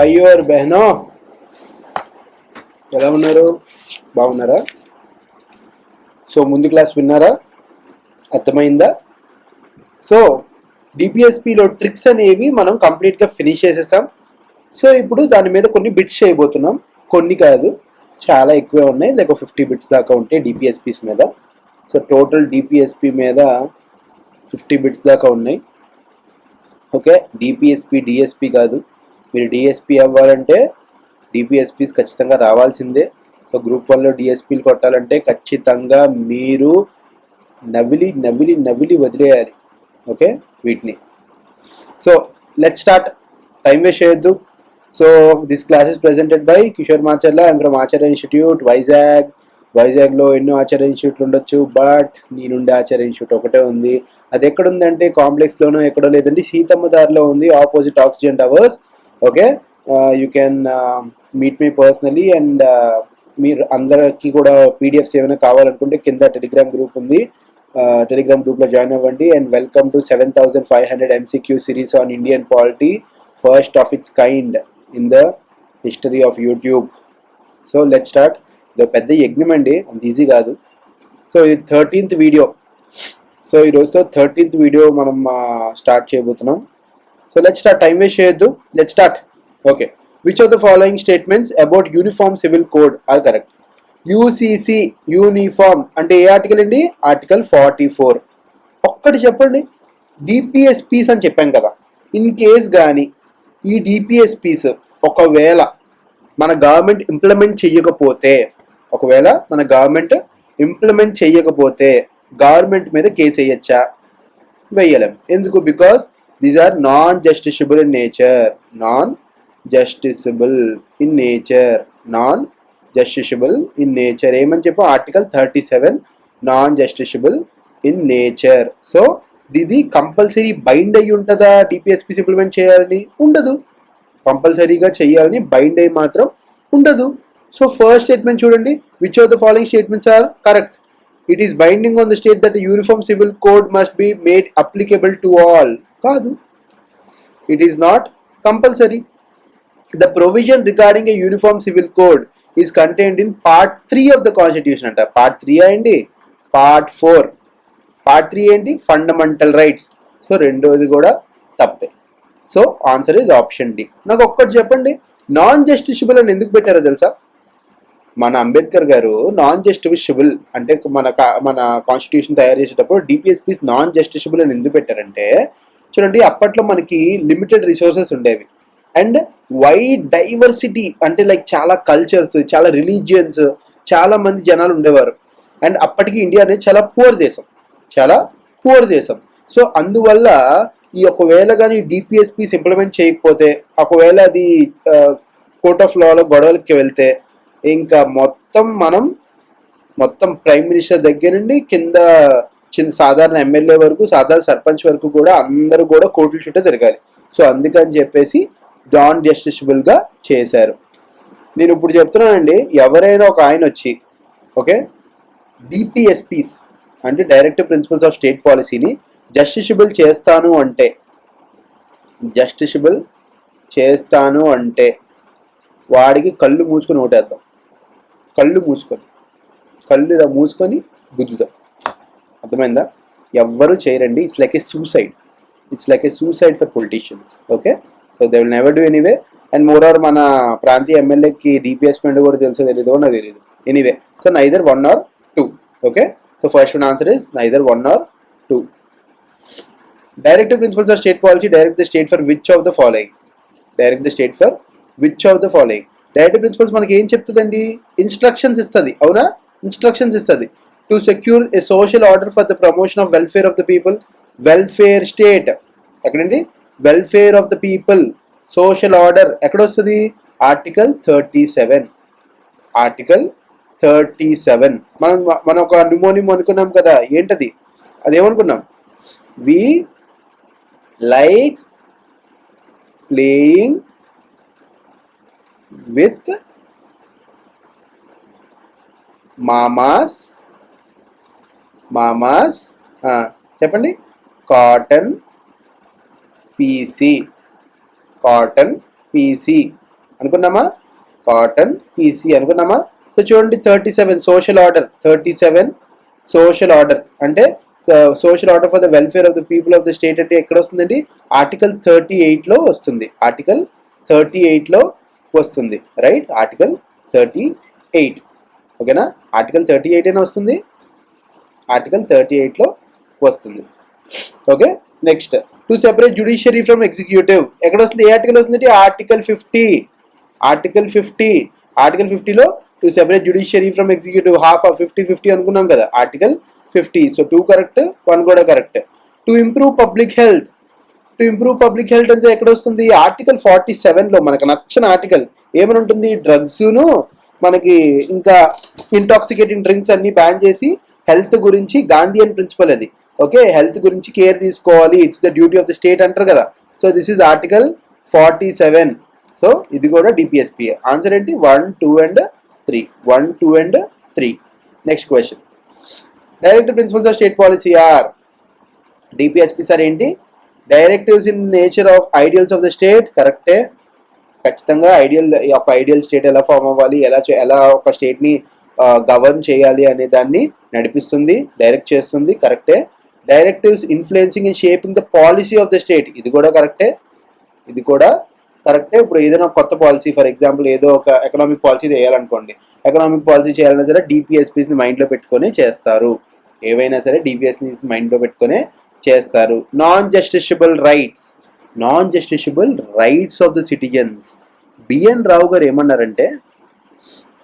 అయ్యో బెహనో ఎలా ఉన్నారు? బాగున్నారా? సో ముందు క్లాస్ విన్నారా? అర్థమైందా? సో డిపిఎస్పిలో ట్రిక్స్ అనేవి మనం కంప్లీట్గా ఫినిష్ చేసేసాం. సో ఇప్పుడు దాని మీద కొన్ని బిట్స్ చేయబోతున్నాం. కొన్ని కాదు, చాలా ఎక్కువే ఉన్నాయి. లైక్ 50 బిట్స్ దాకా ఉంటాయి డిపిఎస్పీస్ మీద. సో టోటల్ డిపిఎస్పి మీద 50 బిట్స్ దాకా ఉన్నాయి. ఓకే, డిపిఎస్పి డిఎస్పి కాదు. మీరు డిఎస్పి అవ్వాలంటే డిపిఎస్పీస్ ఖచ్చితంగా రావాల్సిందే. సో గ్రూప్ 1లో డిఎస్పీలు కొట్టాలంటే ఖచ్చితంగా మీరు నవిలి నవిలి నవిలి వదిలేయాలి. ఓకే వీటిని. So let's start. Time waste చేయొద్దు. So this class is presented by Kishore Macharla. I'm from Acharya institute Vizag. వైజాగ్లో ఎన్నో ఆచార్య ఇన్స్టిట్యూట్లు ఉండొచ్చు, బట్ నేనుండే ఆచార్య ఇన్స్టిట్యూట్ ఒకటే ఉంది. అది ఎక్కడుందంటే కాంప్లెక్స్లోనో ఎక్కడో లేదండి, సీతమ్మ దారిలో ఉంది, opposite oxygen towers. Okay, you can meet me personally. And మీరు అందరికీ కూడా పీడిఎఫ్స్ ఏమైనా కావాలనుకుంటే కింద టెలిగ్రామ్ గ్రూప్ ఉంది, టెలిగ్రామ్ గ్రూప్లో జాయిన్ అవ్వండి. And welcome to 7500 MCQ series on Indian polity, first of it's kind in the history of YouTube. So let's start. ఇది పెద్ద యజ్ఞం అండి, అంత ఈజీ కాదు. సో ఇది 13th వీడియో. సో ఈరోజుతో 13th వీడియో మనం స్టార్ట్ చేయబోతున్నాం. So let's start. Time waste చేయొద్దు, let's start. Okay, which of the following statements about uniform civil code are correct? UCC uniform అంటే ఏ ఆర్టికల్ అండి? ఆర్టికల్ 44. ఒక్కటి చెప్పండి. డిపిఎస్పీస్ అని చెప్పాం కదా, ఇన్ కేస్ కానీ ఈ డిపిఎస్పీస్ ఒకవేళ మన గవర్నమెంట్ ఇంప్లిమెంట్ చేయకపోతే, గవర్నమెంట్ మీద కేసు వేయచ్చా? వేయలేం. ఎందుకు? Because these are non justiciable in nature. ఏమని చెప్పు? Article 37 non justiciable in nature. So ఇది కంపల్సరీ బైండ్ అయ్యి ఉంటుందా డిపిఎస్పీస్ ఇంప్లిమెంట్ చేయాలని? ఉండదు. కంపల్సరీగా చేయాలని బైండ్ అయ్యి మాత్రం ఉండదు. సో ఫస్ట్ స్టేట్మెంట్ చూడండి, which of the following statements are correct? It is binding on the state that uniform civil code must be made applicable to all. కాదు, it is not compulsory. The provision regarding a uniform civil code is contained in part 3 of the constitution anta. Part 3 andi, part 4. Part 3 enti fundamental rights. So రెండోది కూడా తప్పే. So answer is option D. నాకు ఒక్కటి చెప్పండి, non జస్టిషబుల్ అని ఎందుకు పెట్టారో తెలుసా? మన అంబేద్కర్ గారు నాన్ జస్టిషబుల్ అంటే మన కాన్స్టిట్యూషన్ తయారు చేసేటప్పుడు డిపిఎస్పీస్ నాన్ జస్టిషబుల్ అని ఎందుకు పెట్టారంటే, చూడండి అప్పట్లో మనకి లిమిటెడ్ రిసోర్సెస్ ఉండేవి అండ్ వైడ్ డైవర్సిటీ, అంటే లైక్ చాలా కల్చర్స్, చాలా రిలీజియన్స్, చాలా మంది జనాలు ఉండేవారు. అండ్ అప్పటికి ఇండియా అనేది చాలా పూర్ దేశం. సో అందువల్ల ఈ ఒకవేళ కానీ డిపిఎస్పీస్ ఇంప్లిమెంట్ చేయకపోతే, ఒకవేళ అది కోర్ట్ ఆఫ్ లాలో గొడవలకి వెళ్తే, ఇంకా మొత్తం ప్రైమ్ మినిస్టర్ దగ్గర నుండి కింద చిన్న సాధారణ ఎమ్మెల్యే వరకు, సాధారణ సర్పంచ్ వరకు కూడా అందరూ కూడా కోర్టుల చుట్టూ తిరగాలి. సో అందుకని చెప్పేసి నాన్ జస్టిషబుల్గా చేశారు. నేను ఇప్పుడు చెప్తున్నానండి, ఎవరైనా ఒక ఆయన వచ్చి ఓకే డిపిఎస్పీస్ అంటే డైరెక్టివ్ ప్రిన్సిపల్స్ ఆఫ్ స్టేట్ పాలసీని జస్టిషబుల్ చేస్తాను అంటే వాడికి కళ్ళు మూసుకొని ఓటేద్దాం. కళ్ళు ఇలా మూసుకొని గుద్దుదాం. అర్థమైందా? ఎవ్వరూ చేయరండి. It's like a suicide for politicians. Okay, so they will never do anyway. And moreover మన ప్రాంతీయ ఎమ్మెల్యేకి డిపిఎస్పీ అంటే కూడా తెలియదు నాకు తెలియదు. Anyway, so neither 1 or 2. Okay, so first one answer is neither 1 or 2. Directive principles of state policy direct the state for which of the following? Directive principles మనకి ఏం చెప్తుందండి? ఇన్స్ట్రక్షన్స్ ఇస్తుంది. అవునా? ఇన్స్ట్రక్షన్స్ ఇస్తుంది. To secure A social order for the promotion of welfare of the people. Welfare state ఎక్కడండి? Welfare of the people. Social order ఎక్కడ వస్తుంది? Article 37. మనం ఒక న్యూమోనియం అనుకున్నాం కదా, ఏంటది? అదేమనుకున్నాం? We like playing with mamas చెప్పండి. Cotton PC. అనుకున్నామా? కాటన్, పీసీ అనుకున్నామా? సో చూడండి 37 సోషల్ ఆర్డర్, 37 సోషల్ ఆర్డర్ అంటే social order for the welfare of the people of the state అంటే ఎక్కడ వస్తుందండి? ఆర్టికల్ 38లో వస్తుంది. ఆర్టికల్ 38లో వస్తుంది, రైట్? ఆర్టికల్ 38, ఓకేనా? ఆర్టికల్ 38 అయినా వస్తుంది, ఆర్టికల్ 38లో వస్తుంది. Okay, next to separate judiciary from executive ఎక్కడ వస్తుంది? ఏ ఆర్టికల్ వస్తుంది? ఆర్టికల్ 50. ఆర్టికల్ 50, ఆర్టికల్ 50లో to separate judiciary from executive, half of 50-50 అనుకున్నాం కదా, ఆర్టికల్ 50. సో 2 కరెక్ట్, 1 కూడా correct. To improve public health, to improve public health అంటే ఎక్కడ వస్తుంది? ఆర్టికల్ 47లో మనకు నచ్చిన ఆర్టికల్ ఏమని ఉంటుంది? డ్రగ్స్ను మనకి ఇంకా ఇంటాక్సికేటింగ్ డ్రింక్స్ అన్ని బ్యాన్ చేసి హెల్త్ గురించి గాంధీయన్ ప్రిన్సిపల్ అది. ఓకే, హెల్త్ గురించి కేర్ తీసుకోవాలి, it's the duty of the state అంటారు కదా. So this is article 47. So ఇది కూడా డిపిఎస్పి. ఆన్సర్ ఏంటి? 1, 2 and 3. 1, 2 and 3. Next question. Directive principles of state policy or DPSP sir ఏంటి? Directives in nature of ideals of the state. కరెక్టే, ఖచ్చితంగా ideal state ఎలా form అవ్వాలి, ఎలా ఒక స్టేట్ని గవర్న్ చేయాలి అనే దాన్ని నడిపిస్తుంది, డైరెక్ట్ చేస్తుంది. కరెక్టే. Directives influencing and shaping the policy of the state. ఇది కూడా కరెక్టే, ఇది కూడా కరెక్టే. ఇప్పుడు ఏదైనా కొత్త పాలసీ, ఫర్ ఎగ్జాంపుల్ ఏదో ఒక ఎకనామిక్ పాలసీ చేయాలనుకోండి, ఎకనామిక్ పాలసీ చేయాలన్నా సరే డిపిఎస్పీస్ని మైండ్లో పెట్టుకొని చేస్తారు. ఏవైనా సరే డిపిఎస్ని మైండ్లో పెట్టుకొని చేస్తారు. Non justiciable rights, non justiciable rights of the citizens. BN Rao garu ఏమన్నారంటే,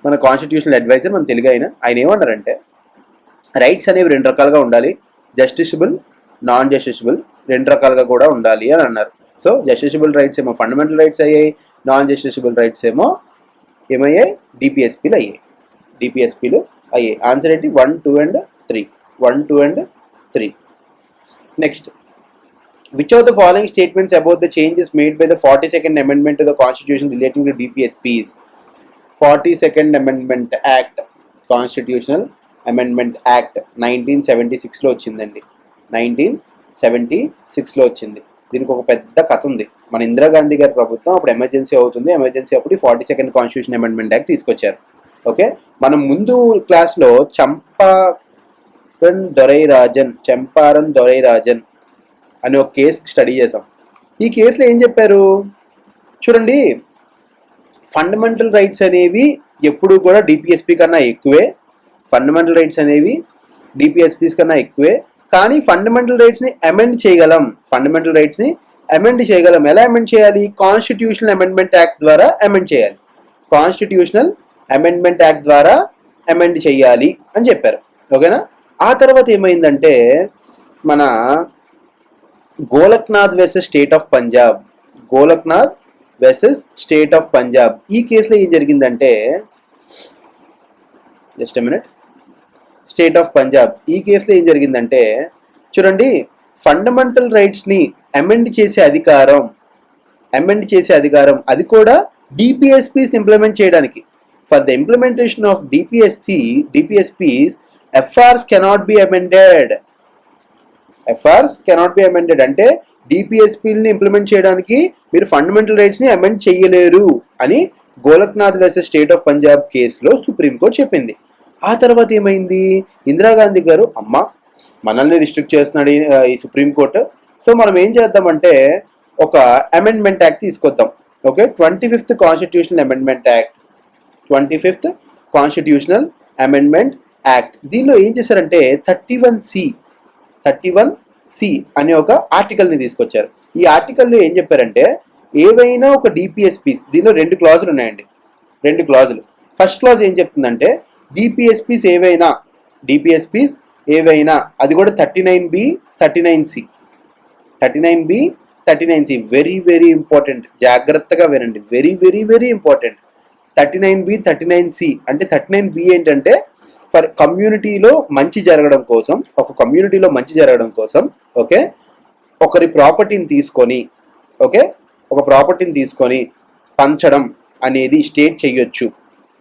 మన కాన్స్టిట్యూషనల్ అడ్వైజర్, మన తెలుగు ఆయన ఏమన్నారంటే రైట్స్ అనేవి 2 రకాలుగా ఉండాలి, జస్టిషబుల్, నాన్ జస్టిషబుల్ 2 రకాలుగా కూడా ఉండాలి అని అన్నారు. సో జస్టిషబుల్ రైట్స్ ఏమో ఫండమెంటల్ రైట్స్ అయ్యాయి, నాన్ జస్టిషబుల్ రైట్స్ ఏమో ఏమయ్యాయి? డిపిఎస్పీలు అయ్యాయి, డిపిఎస్పీలు అయ్యాయి. ఆన్సర్ ఏంటి? 1, 2 and 3. 1, 2 and 3. Next, which of the following statements about the changes made by the 42nd amendment to the constitution relating to DPSPs? 42nd amendment act, constitutional amendment act 1976లో వచ్చిందండి, 1976లో వచ్చింది. దీనికి ఒక పెద్ద కథ ఉంది. మన ఇందిరాగాంధీ గారి ప్రభుత్వం అప్పుడు ఎమర్జెన్సీ అవుతుంది, ఎమర్జెన్సీ అప్పుడు 42nd కాన్స్టిట్యూషన్ అమెండ్మెంట్ యాక్ట్ తీసుకొచ్చారు. ఓకే, మనం ముందు క్లాస్లో చంపారన్ దొరైరాజన్ అనే ఒక కేసు స్టడీ చేసాం. ఈ కేసులో ఏం చెప్పారు చూడండి, ఫండమెంటల్ రైట్స్ అనేవి ఎప్పుడు కూడా డిపిఎస్పి కన్నా ఎక్కువే, ఫండమెంటల్ రైట్స్ అనేవి డిపిఎస్పీస్ కన్నా ఎక్కువే. కానీ ఫండమెంటల్ రైట్స్ని అమెండ్ చేయగలం, ఫండమెంటల్ రైట్స్ని అమెండ్ చేయగలం. ఎలా అమెండ్ చేయాలి? కాన్స్టిట్యూషనల్ అమెండ్మెంట్ యాక్ట్ ద్వారా అమెండ్ చేయాలి, కాన్స్టిట్యూషనల్ అమెండ్మెంట్ యాక్ట్ ద్వారా అమెండ్ చేయాలి అని చెప్పారు. ఓకేనా? ఆ తర్వాత ఏమైందంటే, మన Golaknath versus state of Punjab, Golaknath versus state of Punjab, ఈ కేసులో ఏం జరిగిందంటే, just a minute, state of Punjab ఈ కేసులో ఏం జరిగిందంటే చూడండి, ఫండమెంటల్ రైట్స్ని అమెండ్ చేసే అధికారం అది కూడా డిపిఎస్పీస్ ఇంప్లిమెంట్ చేయడానికి. For the implementation of DPSPs FRs cannot be amended, FRs cannot be amended అంటే డిపిఎస్పీని ఇంప్లిమెంట్ చేయడానికి మీరు ఫండమెంటల్ రైట్స్ని అమెండ్ చేయలేరు అని Golaknath versus state of Punjab కేసులో సుప్రీంకోర్టు చెప్పింది. ఆ తర్వాత ఏమైంది, ఇందిరాగాంధీ గారు అమ్మ మనల్ని రిస్ట్రిక్ట్ చేస్తున్నాడు ఈ సుప్రీంకోర్టు, సో మనం ఏం చేద్దామంటే ఒక అమెండ్మెంట్ యాక్ట్ తీసుకొద్దాం. ఓకే, 25th constitutional amendment act, 25th constitutional amendment act. దీనిలో ఏం చేశారంటే 31C అనే ఒక ఆర్టికల్ని తీసుకొచ్చారు. ఈ ఆర్టికల్లో ఏం చెప్పారంటే, ఏవైనా ఒక డిపిఎస్పీస్, దీనిలో 2 క్లాజులు ఉన్నాయండి, 2 క్లాజులు. ఫస్ట్ క్లాజ్ ఏం చెప్తుందంటే, డిపిఎస్పీస్ ఏవైనా అది కూడా 39B 39C, 39B 39C very very important, జాగ్రత్తగా వినండి, very very very important. 39B 39C అంటే 39B ఏంటంటే ఫర్ కమ్యూనిటీలో మంచి జరగడం కోసం, ఒక కమ్యూనిటీలో మంచి జరగడం కోసం, ఓకే, ఒకరి ప్రాపర్టీని తీసుకొని, ఓకే, ఒక ప్రాపర్టీని తీసుకొని పంచడం అనేది స్టేట్ చెయ్యొచ్చు.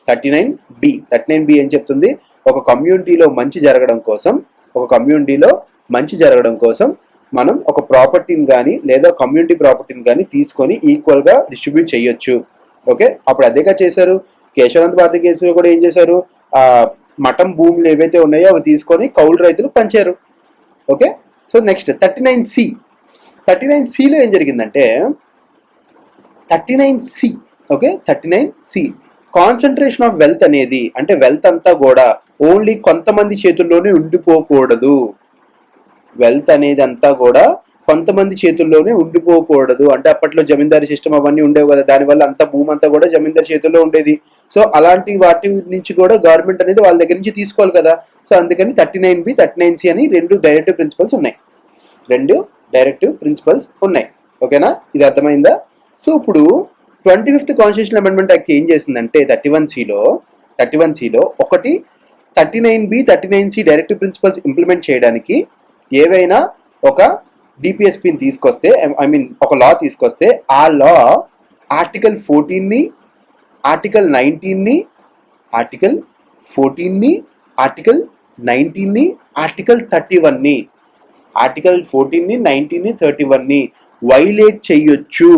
39B ఏం చెప్తుంది, ఒక కమ్యూనిటీలో మంచి జరగడం కోసం మనం ఒక ప్రాపర్టీని కానీ లేదా కమ్యూనిటీ ప్రాపర్టీని కానీ తీసుకొని ఈక్వల్గా డిస్ట్రిబ్యూట్ చేయొచ్చు. ఓకే, అప్పుడు అదేగా చేశారు. కేశవానంద భారతి కేసులో కూడా ఏం చేశారు, ఆ మఠం భూములు ఏవైతే ఉన్నాయో అవి తీసుకొని కౌలు రైతులు పంచారు. Okay, so next 39C. 39Cలో ఏం జరిగిందంటే 39C, okay 39C, concentration of wealth అనేది, అంటే వెల్త్ అంతా కూడా ఓన్లీ కొంతమంది చేతుల్లోనే ఉండిపోకూడదు. వెల్త్ అనేది అంతా కూడా కొంతమంది చేతుల్లోనే ఉండిపోకూడదు. అంటే అప్పట్లో జమీందారీ సిస్టమ్ అవన్నీ ఉండేవి కదా, దానివల్ల అంత భూమి అంతా కూడా జమీందారు చేతుల్లో ఉండేది. సో అలాంటి వాటి నుంచి కూడా గవర్నమెంట్ అనేది వాళ్ళ దగ్గర నుంచి తీసుకోవాలి కదా. సో అందుకని 39B 39C అని రెండు డైరెక్టివ్ ప్రిన్సిపల్స్ ఉన్నాయి. ఓకేనా, ఇది అర్థమైందా? సో ఇప్పుడు 25th కాన్స్టిట్యూషనల్ అమెండ్మెంట్ యాక్ట్ ఏం చేసిందంటే 31Cలో ఒకటి 39B 39C directive principles implement చేయడానికి ఏవైనా ఒక డిపిఎస్పిని తీసుకొస్తే, ఒక లా తీసుకొస్తే, ఆ లా ఆర్టికల్ 14ని, ఆర్టికల్ 19ని, ఆర్టికల్ 14ని, ఆర్టికల్ 19ని, ఆర్టికల్ 31ని, ఆర్టికల్ 14ని, 19ని, 31ని వైలేట్ చేయొచ్చు.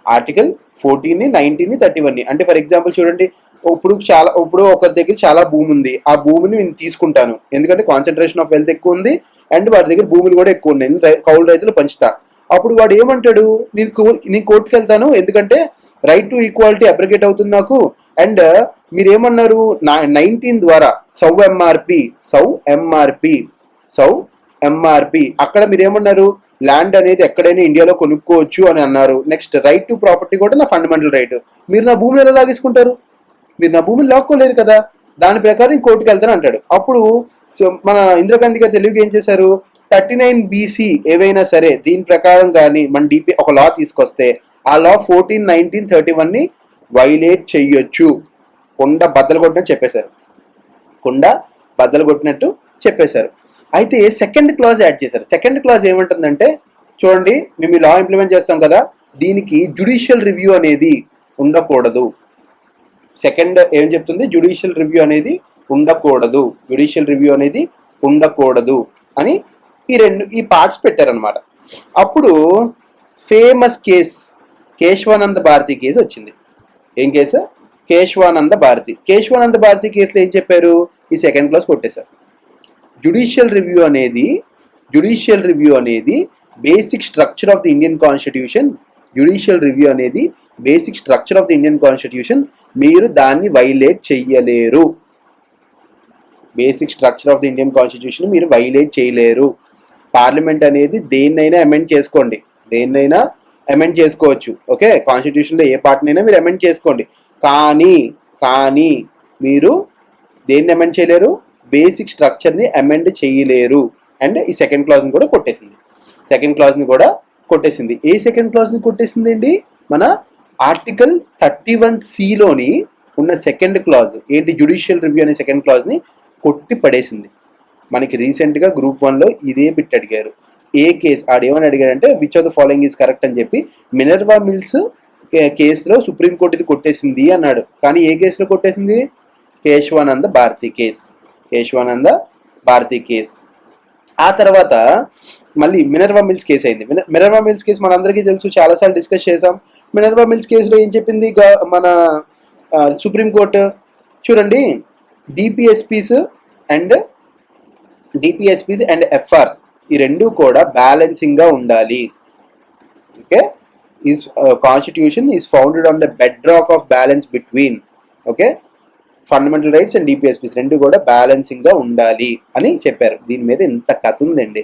ఆర్టికల్ 14ని, 19ని, 31ని అంటే ఫర్ ఎగ్జాంపుల్ చూడండి, ఇప్పుడు ఒకరి దగ్గర చాలా భూమి ఉంది, ఆ భూమిని నేను తీసుకుంటాను ఎందుకంటే కాన్సన్ట్రేషన్ ఆఫ్ వెల్త్ ఎక్కువ ఉంది అండ్ వాడి దగ్గర భూములు కూడా ఎక్కువ ఉన్నాయి, కౌలు రైతులు పంచుతా. అప్పుడు వాడు ఏమంటాడు, నేను కోర్టుకు వెళ్తాను ఎందుకంటే రైట్ టు ఈక్వాలిటీ అబ్రిగేట్ అవుతుంది నాకు. అండ్ మీరేమన్నారు 19 ద్వారా సౌ ఎంఆర్పి అక్కడ మీరేమన్నారు, ల్యాండ్ అనేది ఎక్కడైనా ఇండియాలో కొనుక్కోవచ్చు అని అన్నారు. నెక్స్ట్ రైట్ టు ప్రాపర్టీ కూడా నా ఫండమెంటల్ రైట్. మీరు నా భూమిని ఎలా లాగేసుకుంటారు, మీరు నా భూమిని లాక్కోలేరు కదా, దాని ప్రకారం కోర్టుకు వెళ్తాను అంటాడు. అప్పుడు సో మన ఇందిరాగాంధీ గారు తెలుగుకి ఏం చేశారు, 39BC ఏవైనా సరే దీని ప్రకారం కానీ మన డిపి ఒక లా తీసుకొస్తే ఆ లా 14, 19, 31ని వైలేట్ చెయ్యొచ్చు. కుండ బద్దలు కొట్టినట్టు చెప్పేశారు. అయితే సెకండ్ క్లాజ్ యాడ్ చేశారు. సెకండ్ క్లాజ్ ఏమంటుందంటే చూడండి, మేము ఈ లా ఇంప్లిమెంట్ చేస్తాం కదా, దీనికి జ్యుడిషియల్ రివ్యూ అనేది ఉండకూడదు. సెకండ్ ఏం చెప్తుంది, జ్యుడిషియల్ రివ్యూ అనేది ఉండకూడదు అని ఈ పార్ట్స్ పెట్టారనమాట. అప్పుడు famous case Kesavananda Bharati case వచ్చింది. ఏం కేసు, కేశవానంద భారతి కేసులో ఏం చెప్పారు, ఈ సెకండ్ క్లాస్ కొట్టేశారు. జ్యుడిషియల్ రివ్యూ అనేది basic structure of the Indian constitution, మీరు దాన్ని వైలేట్ చెయ్యలేరు. Basic structure of the Indian constitution మీరు వైలేట్ చేయలేరు. పార్లమెంట్ అనేది దేన్నైనా అమెండ్ చేసుకోవచ్చు. ఓకే, కాన్స్టిట్యూషన్లో ఏ పార్ట్నైనా మీరు అమెండ్ చేసుకోండి, కానీ మీరు దేన్ని అమెండ్ చేయలేరు, బేసిక్ స్ట్రక్చర్ని అమెండ్ చేయలేరు. అండ్ ఈ సెకండ్ క్లాజ్ని కూడా కొట్టేసింది. ఏ సెకండ్ క్లాజ్ని కొట్టేసింది అండి, మన ఆర్టికల్ 31Cలోని ఉన్న సెకండ్ క్లాజ్ ఏంటి, జ్యుడిషియల్ రివ్యూ అనే సెకండ్ క్లాజ్ని కొట్టి పడేసింది. మనకి రీసెంట్గా గ్రూప్ 1లో ఇదే బిట్ అడిగారు. ఏ కేసు ఆడేమని అడిగాడంటే which of the following is correct అని చెప్పి మినర్వా మిల్స్ కేసులో సుప్రీంకోర్టు ఇది కొట్టేసింది అన్నాడు. కానీ ఏ కేసులో కొట్టేసింది, కేశవానంద భారతి కేసు. ఆ తర్వాత మళ్ళీ మినర్వా మిల్స్ కేసు అయింది. మినర్వా మిల్స్ కేసు మనందరికీ తెలుసు, చాలాసార్లు డిస్కస్ చేసాం. మినర్వా మిల్స్ కేసులో ఏం చెప్పింది మన సుప్రీంకోర్టు, చూడండి డిపిఎస్పీస్ అండ్ ఎఫ్ఆర్స్ ఈ రెండు కూడా బ్యాలెన్సింగ్గా ఉండాలి. Okay, constitution is founded on the bed rock of balance between fundamental rights and DPSPs రెండు కూడా బ్యాలెన్సింగ్గా ఉండాలి అని చెప్పారు. దీని మీద ఇంత కథ ఉందండి,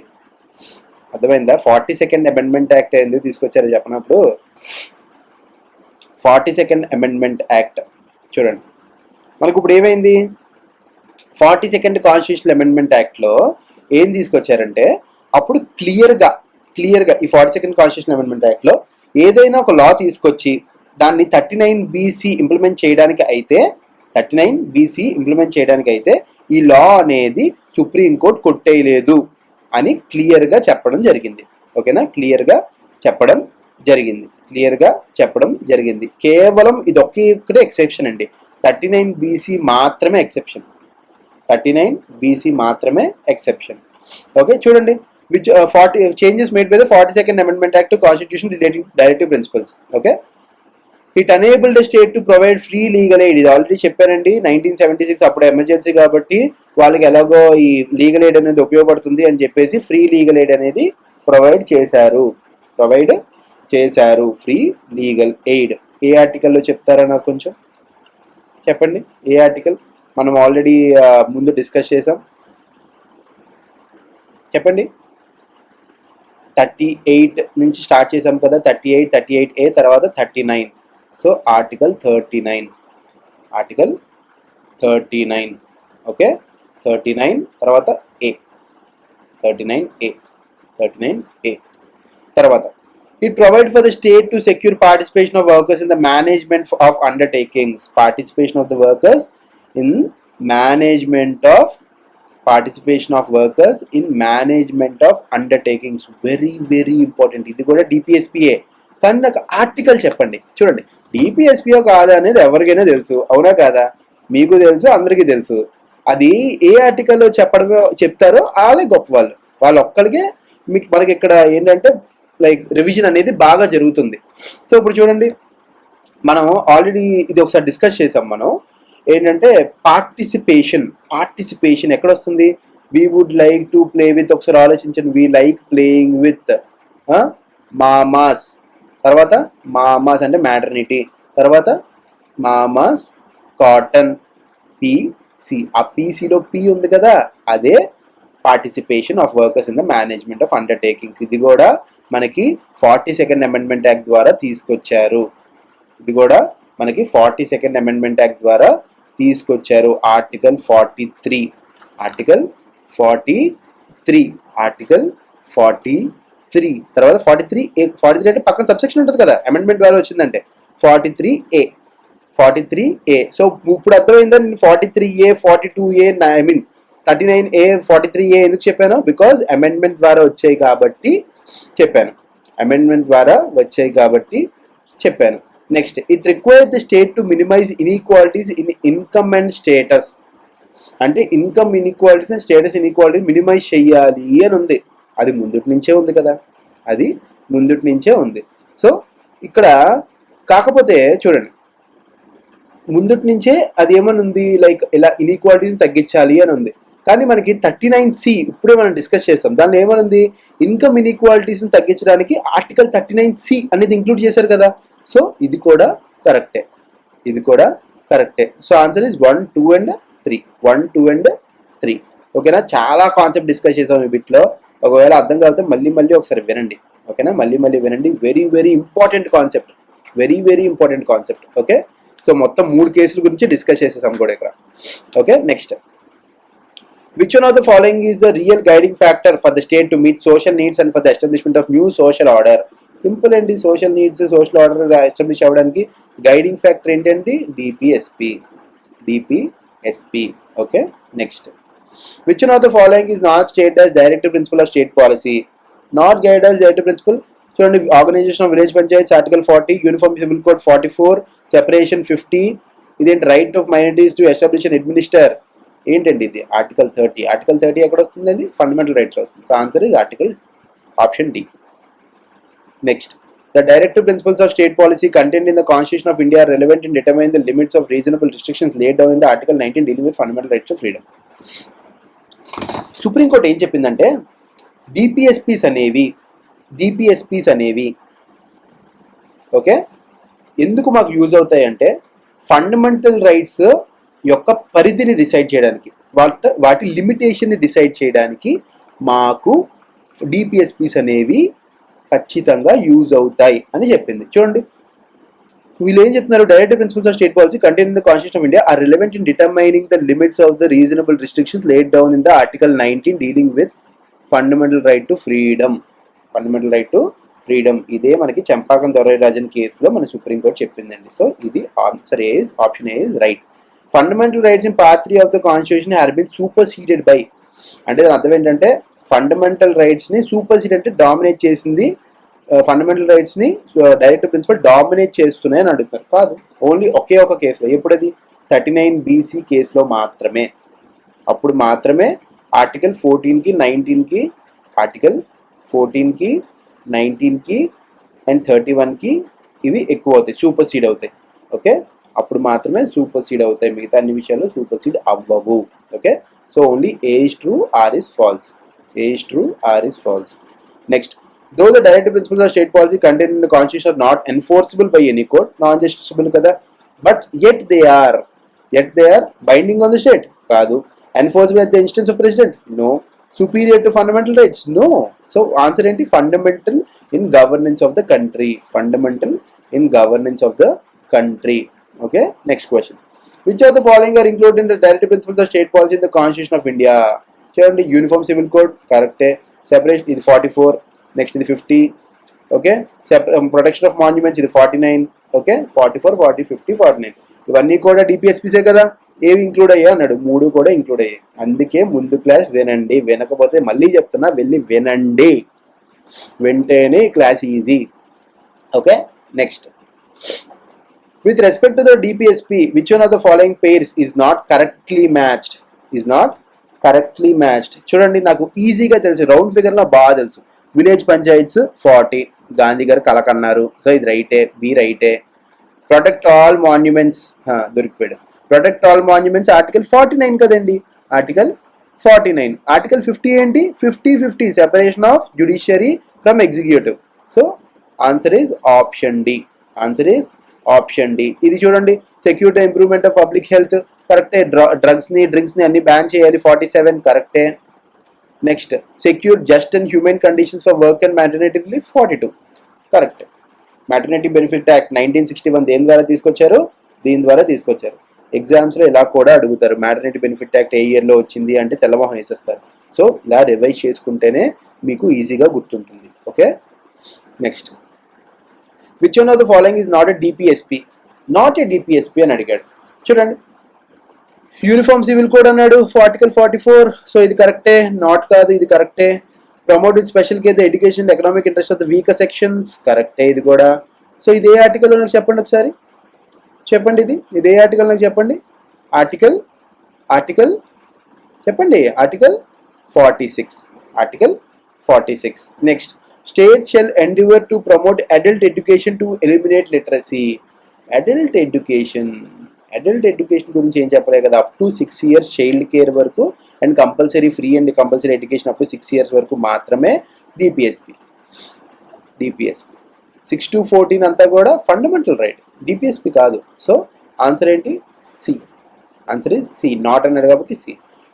అర్థమైందా? 42nd అమెండ్మెంట్ యాక్ట్ ఎందుకు తీసుకొచ్చారో చెప్పినప్పుడు 42nd అమెండ్మెంట్ యాక్ట్ చూడండి, మనకు ఇప్పుడు ఏమైంది, 42nd కాన్స్టిట్యూషనల్ అమెండ్మెంట్ యాక్ట్లో ఏం తీసుకొచ్చారంటే అప్పుడు క్లియర్గా ఈ 42nd కాన్స్టిట్యూషనల్ అమెండ్మెంట్ యాక్ట్లో ఏదైనా ఒక లా తీసుకొచ్చి దాన్ని 39BC ఇంప్లిమెంట్ చేయడానికి అయితే ఈ లా అనేది సుప్రీంకోర్టు కొట్టేయలేదు అని క్లియర్గా చెప్పడం జరిగింది. ఓకేనా, క్లియర్గా చెప్పడం జరిగింది. కేవలం ఇది ఒక్కటే ఎక్సెప్షన్ అండి, 39BC మాత్రమే ఎక్సెప్షన్. ఓకే, చూడండి which 40 changes made by the 42nd Amendment Act to Constitution relating directive principles. Okay, it enabled state to provide free legal aid. ఇది ఆల్రెడీ చెప్పానండి, 1976 అప్పుడు ఎమర్జెన్సీ కాబట్టి వాళ్ళకి ఎలాగో ఈ లీగల్ ఎయిడ్ అనేది ఉపయోగపడుతుంది అని చెప్పేసి ఫ్రీ లీగల్ ఎయిడ్ అనేది ప్రొవైడ్ చేశారు ఫ్రీ లీగల్ ఎయిడ్. ఏ ఆర్టికల్లో చెప్తారా నాకు కొంచెం చెప్పండి, ఏ ఆర్టికల్? మనం ఆల్రెడీ ముందు డిస్కస్ చేసాం, చెప్పండి. 38 నుంచి స్టార్ట్ చేసాం కదా, 38A తర్వాత 39. So article 39 okay. 39 తర్వాత ఏ, 39A తర్వాత it provide for the state to secure participation of workers in the management of undertakings. Participation of workers in management of undertakings. Very very important. ఇది కూడా డిపిఎస్పిఏ. కానీ నాకు article చెప్పండి. చూడండి, డిపిఎస్పిఓ కాదా అనేది ఎవరికైనా తెలుసు, అవునా కాదా? మీకు తెలుసు, అందరికీ తెలుసు. అది ఏ ఆర్టికల్లో చెప్తారో వాళ్ళే గొప్ప వాళ్ళు ఒక్కరికే. మనకి ఇక్కడ ఏంటంటే లైక్ రివిజన్ అనేది బాగా జరుగుతుంది. సో ఇప్పుడు చూడండి, మనం ఆల్రెడీ ఇది ఒకసారి డిస్కస్ చేసాం. మనం ఏంటంటే పార్టిసిపేషన్ ఎక్కడ వస్తుంది? We would like to play with, ఒకసారి ఆలోచించండి. We like playing with mamas. తర్వాత మామాస్ అంటే మ్యాటర్నిటీ. తర్వాత మామాస్ కాటన్, పీసీ. ఆ పీసీలో పీ ఉంది కదా, అదే participation of workers in the management of undertakings. ఇది కూడా మనకి 42nd అమెండ్మెంట్ యాక్ట్ ద్వారా తీసుకొచ్చారు. ఆర్టికల్ 43. తర్వాత 43 అంటే పక్కన సబ్సెక్షన్ ఉంటుంది కదా, అమెండ్మెంట్ ద్వారా వచ్చిందంటే 43A. సో ఇప్పుడు అర్థమైందా నేను 43A 42A 39A 43A ఎందుకు చెప్పాను? బికాజ్ అమెండ్మెంట్ ద్వారా వచ్చాయి కాబట్టి చెప్పాను. Next, it require the state to minimize inequalities in income and status. అంటే income inequalities and status inequality minimize చెయ్యాలి అని ఉంది. అది ముందుటి నుంచే ఉంది. సో ఇక్కడ కాకపోతే చూడండి, ముందుటి నుంచే అది ఏమని ఉంది, లైక్ ఇలా ఇన్ఈక్వాలిటీస్ తగ్గించాలి అని ఉంది. కానీ మనకి 39C ఇప్పుడే మనం డిస్కస్ చేస్తాం. దానిలో ఏమనుంది, ఇన్కమ్ ఇన్ఈక్వాలిటీస్ని తగ్గించడానికి ఆర్టికల్ 39C అనేది ఇంక్లూడ్ చేశారు కదా. సో ఇది కూడా కరెక్టే. So answer is 1, 2 and 3. ఓకేనా? చాలా కాన్సెప్ట్ డిస్కస్ చేసాం ఈ బిట్లో. ఒకవేళ అర్థం కాకపోతే మళ్ళీ ఒకసారి వినండి. ఓకేనా? మళ్ళీ వినండి. Very very important concept. Okay, so మొత్తం 3 కేసుల గురించి డిస్కస్ చేసేసాం కూడా ఇక్కడ. Okay, next, which one of the following is the real guiding factor for the state to meet social needs and for the establishment of new social order? Simple అండి, social needs, social order establish అవ్వడానికి guiding factor ఏంటండి? DPSP. Okay, next, which one of the following is not stated as directive principle of state policy? Not guided as directive principle. చూడండి, organisation of village panchayats article 40, uniform civil code 44, separation 50. ఇదేంటి? Right of minorities to establish and administer. ఏంటండి ఇది? Article 30. Article 30 ఎక్కడ వస్తుందండి? Fundamental rights వస్తుంది. So answer is article option D. Next, the directive principles of state policy content in the constitution of India relevant in determine the limits of reasonable restrictions laid down in the article 19 dealing with fundamental rights of freedom. Supreme court ఏం చెప్పిందంటే, DPSPs అనేవి okay ఎందుకు మాకు use అవుతాయి అంటే, fundamental rights యొక్క పరిధిని decide చేయడానికి, వాటి లిమిటేషన్ని డిసైడ్ చేయడానికి మాకు డిపిఎస్పీస్ అనేవి ఖచ్చితంగా యూజ్ అవుతాయి అని చెప్పింది. చూడండి, వీళ్ళు ఏం చెప్తున్నారు? Directive principles of state policy contained in the constitution of India are relevant in determining the limits of the reasonable restrictions laid down in the article 19 dealing with fundamental right to freedom. ఇదే మనకి చంపాకం దొరైరాజన్ కేసులో మన supreme court చెప్పిందండి. So ఇది option A is right. Fundamental rights in part 3 of the constitution have been superseded by. అంటే దాని అర్థం ఏంటంటే, ఫండమెంటల్ రైట్స్ని సూపర్సీడ్ అంటే డామినేట్ చేసింది, ఫండమెంటల్ రైట్స్ని డైరెక్టివ్ ప్రిన్సిపల్ డామినేట్ చేస్తున్నాయి అని అడుగుతారు. కాదు, ఓన్లీ ఒకే ఒక కేసులో. ఎప్పుడది? 39BC కేసులో మాత్రమే. అప్పుడు మాత్రమే ఆర్టికల్ 14కి 19కి అండ్ 31కి ఇవి ఎక్కువ అవుతాయి, సూపర్సీడ్ అవుతాయి. ఓకే, అప్పుడు మాత్రమే సూపర్ సీడ్ అవుతాయి, మిగతా అన్ని విషయాల్లో సూపర్ సీడ్ అవ్వవు. Okay, so only A is true, R is false. A is true, R is false. Next, though the directive principles of state policy contained in the constitution are not enforceable by any court, non justiciable కదా. But yet they are binding on the state కాదు. Enforceable at the instance of president, no. Superior to fundamental rights, no. So answer ఏంటి? Fundamental in governance of the country. Fundamental in governance of the country. Okay, next question. Which of the following are included in the directive principles of state policy in the Constitution of India? చూడండి, uniform civil code కరెక్టే. Separation ఇది 44. Next ఇది 50. Okay, protection of monuments ఇది 49. Okay, 44, 40, 50, 49 ఇవన్నీ కూడా డిపిఎస్పీసే కదా. ఏవి include అయ్యా అన్నాడు, 3 కూడా ఇంక్లూడ్ అయ్యాయి. అందుకే ముందు క్లాస్ వినండి, వినకపోతే మళ్ళీ చెప్తున్నా, వెళ్ళి వినండి, వింటేనే class easy. Okay, next, with respect to the DPSP which one of the following pairs is not correctly matched? Is not correctly matched. చూడండి, నాకు ఈజీగా తెలుసు, రౌండ్ ఫిగర్లో బాగా తెలుసు. విలేజ్ పంచాయత్స్ 40, గాంధీ గారు కలకన్నారు, సో ఇది రైటే, బి రైటే. ప్రొటెక్ట్ ఆల్ మాన్యుమెంట్స్ దొరికిపోయాడు. ప్రొటెక్ట్ ఆల్ మాన్యుమెంట్స్ ఆర్టికల్ 49 కదండి, ఆర్టికల్ 49. ఆర్టికల్ 50 ఏంటి? 50-50 separation of judiciary from executive. So answer is option D. Answer is option D. ఇది చూడండి, security improvement of public health కరెక్టే. డ్రింక్స్ని అన్ని బ్యాన్ చేయాలి, 47 కరెక్టే. Next, secure just and human conditions for work and maternity relief 42 correct. Maternity benefit act 1961 దేని ద్వారా తీసుకొచ్చారు? దీని ద్వారా తీసుకొచ్చారు. ఎగ్జామ్స్లో ఇలా కూడా అడుగుతారు, మ్యాటర్నిటీ బెనిఫిట్ యాక్ట్ ఏ ఇయర్లో వచ్చింది అంటే తెల్లమొహం వేసేస్తారు. సో ఇలా రివైజ్ చేసుకుంటేనే మీకు ఈజీగా గుర్తుంటుంది. Okay, next, which one of the following is not a DPSP? Not a DPSP అని అడిగాడు. చూడండి, యూనిఫామ్ సివిల్ కోడ్ అన్నాడు, ఆర్టికల్ 44, సో ఇది కరెక్టే. నాట్ కాదు, ఇది కరెక్టే. Promote with special care the education and economic interest of the weaker sections కరెక్టే, ఇది కూడా. సో ఇది ఏ ఆర్టికల్లో నాకు చెప్పండి ఒకసారి, చెప్పండి, ఇది ఏ ఆర్టికల్ నాకు చెప్పండి. ఆర్టికల్ చెప్పండి, article 46. Article 46. Next, state shall endeavour to promote adult education to eliminate literacy. Adult education గురించి ఏం చెప్పలే కదా. Up to 6 years child care వరకు and compulsory free and compulsory education up to 6 years వరకు మాత్రమే డిపిఎస్పి. 6 to 14 అంతా కూడా fundamental right, DPSP కాదు. సో ఆన్సర్ ఏంటి? C. Answer is C. Not అన్నాడు కాబట్టి సి.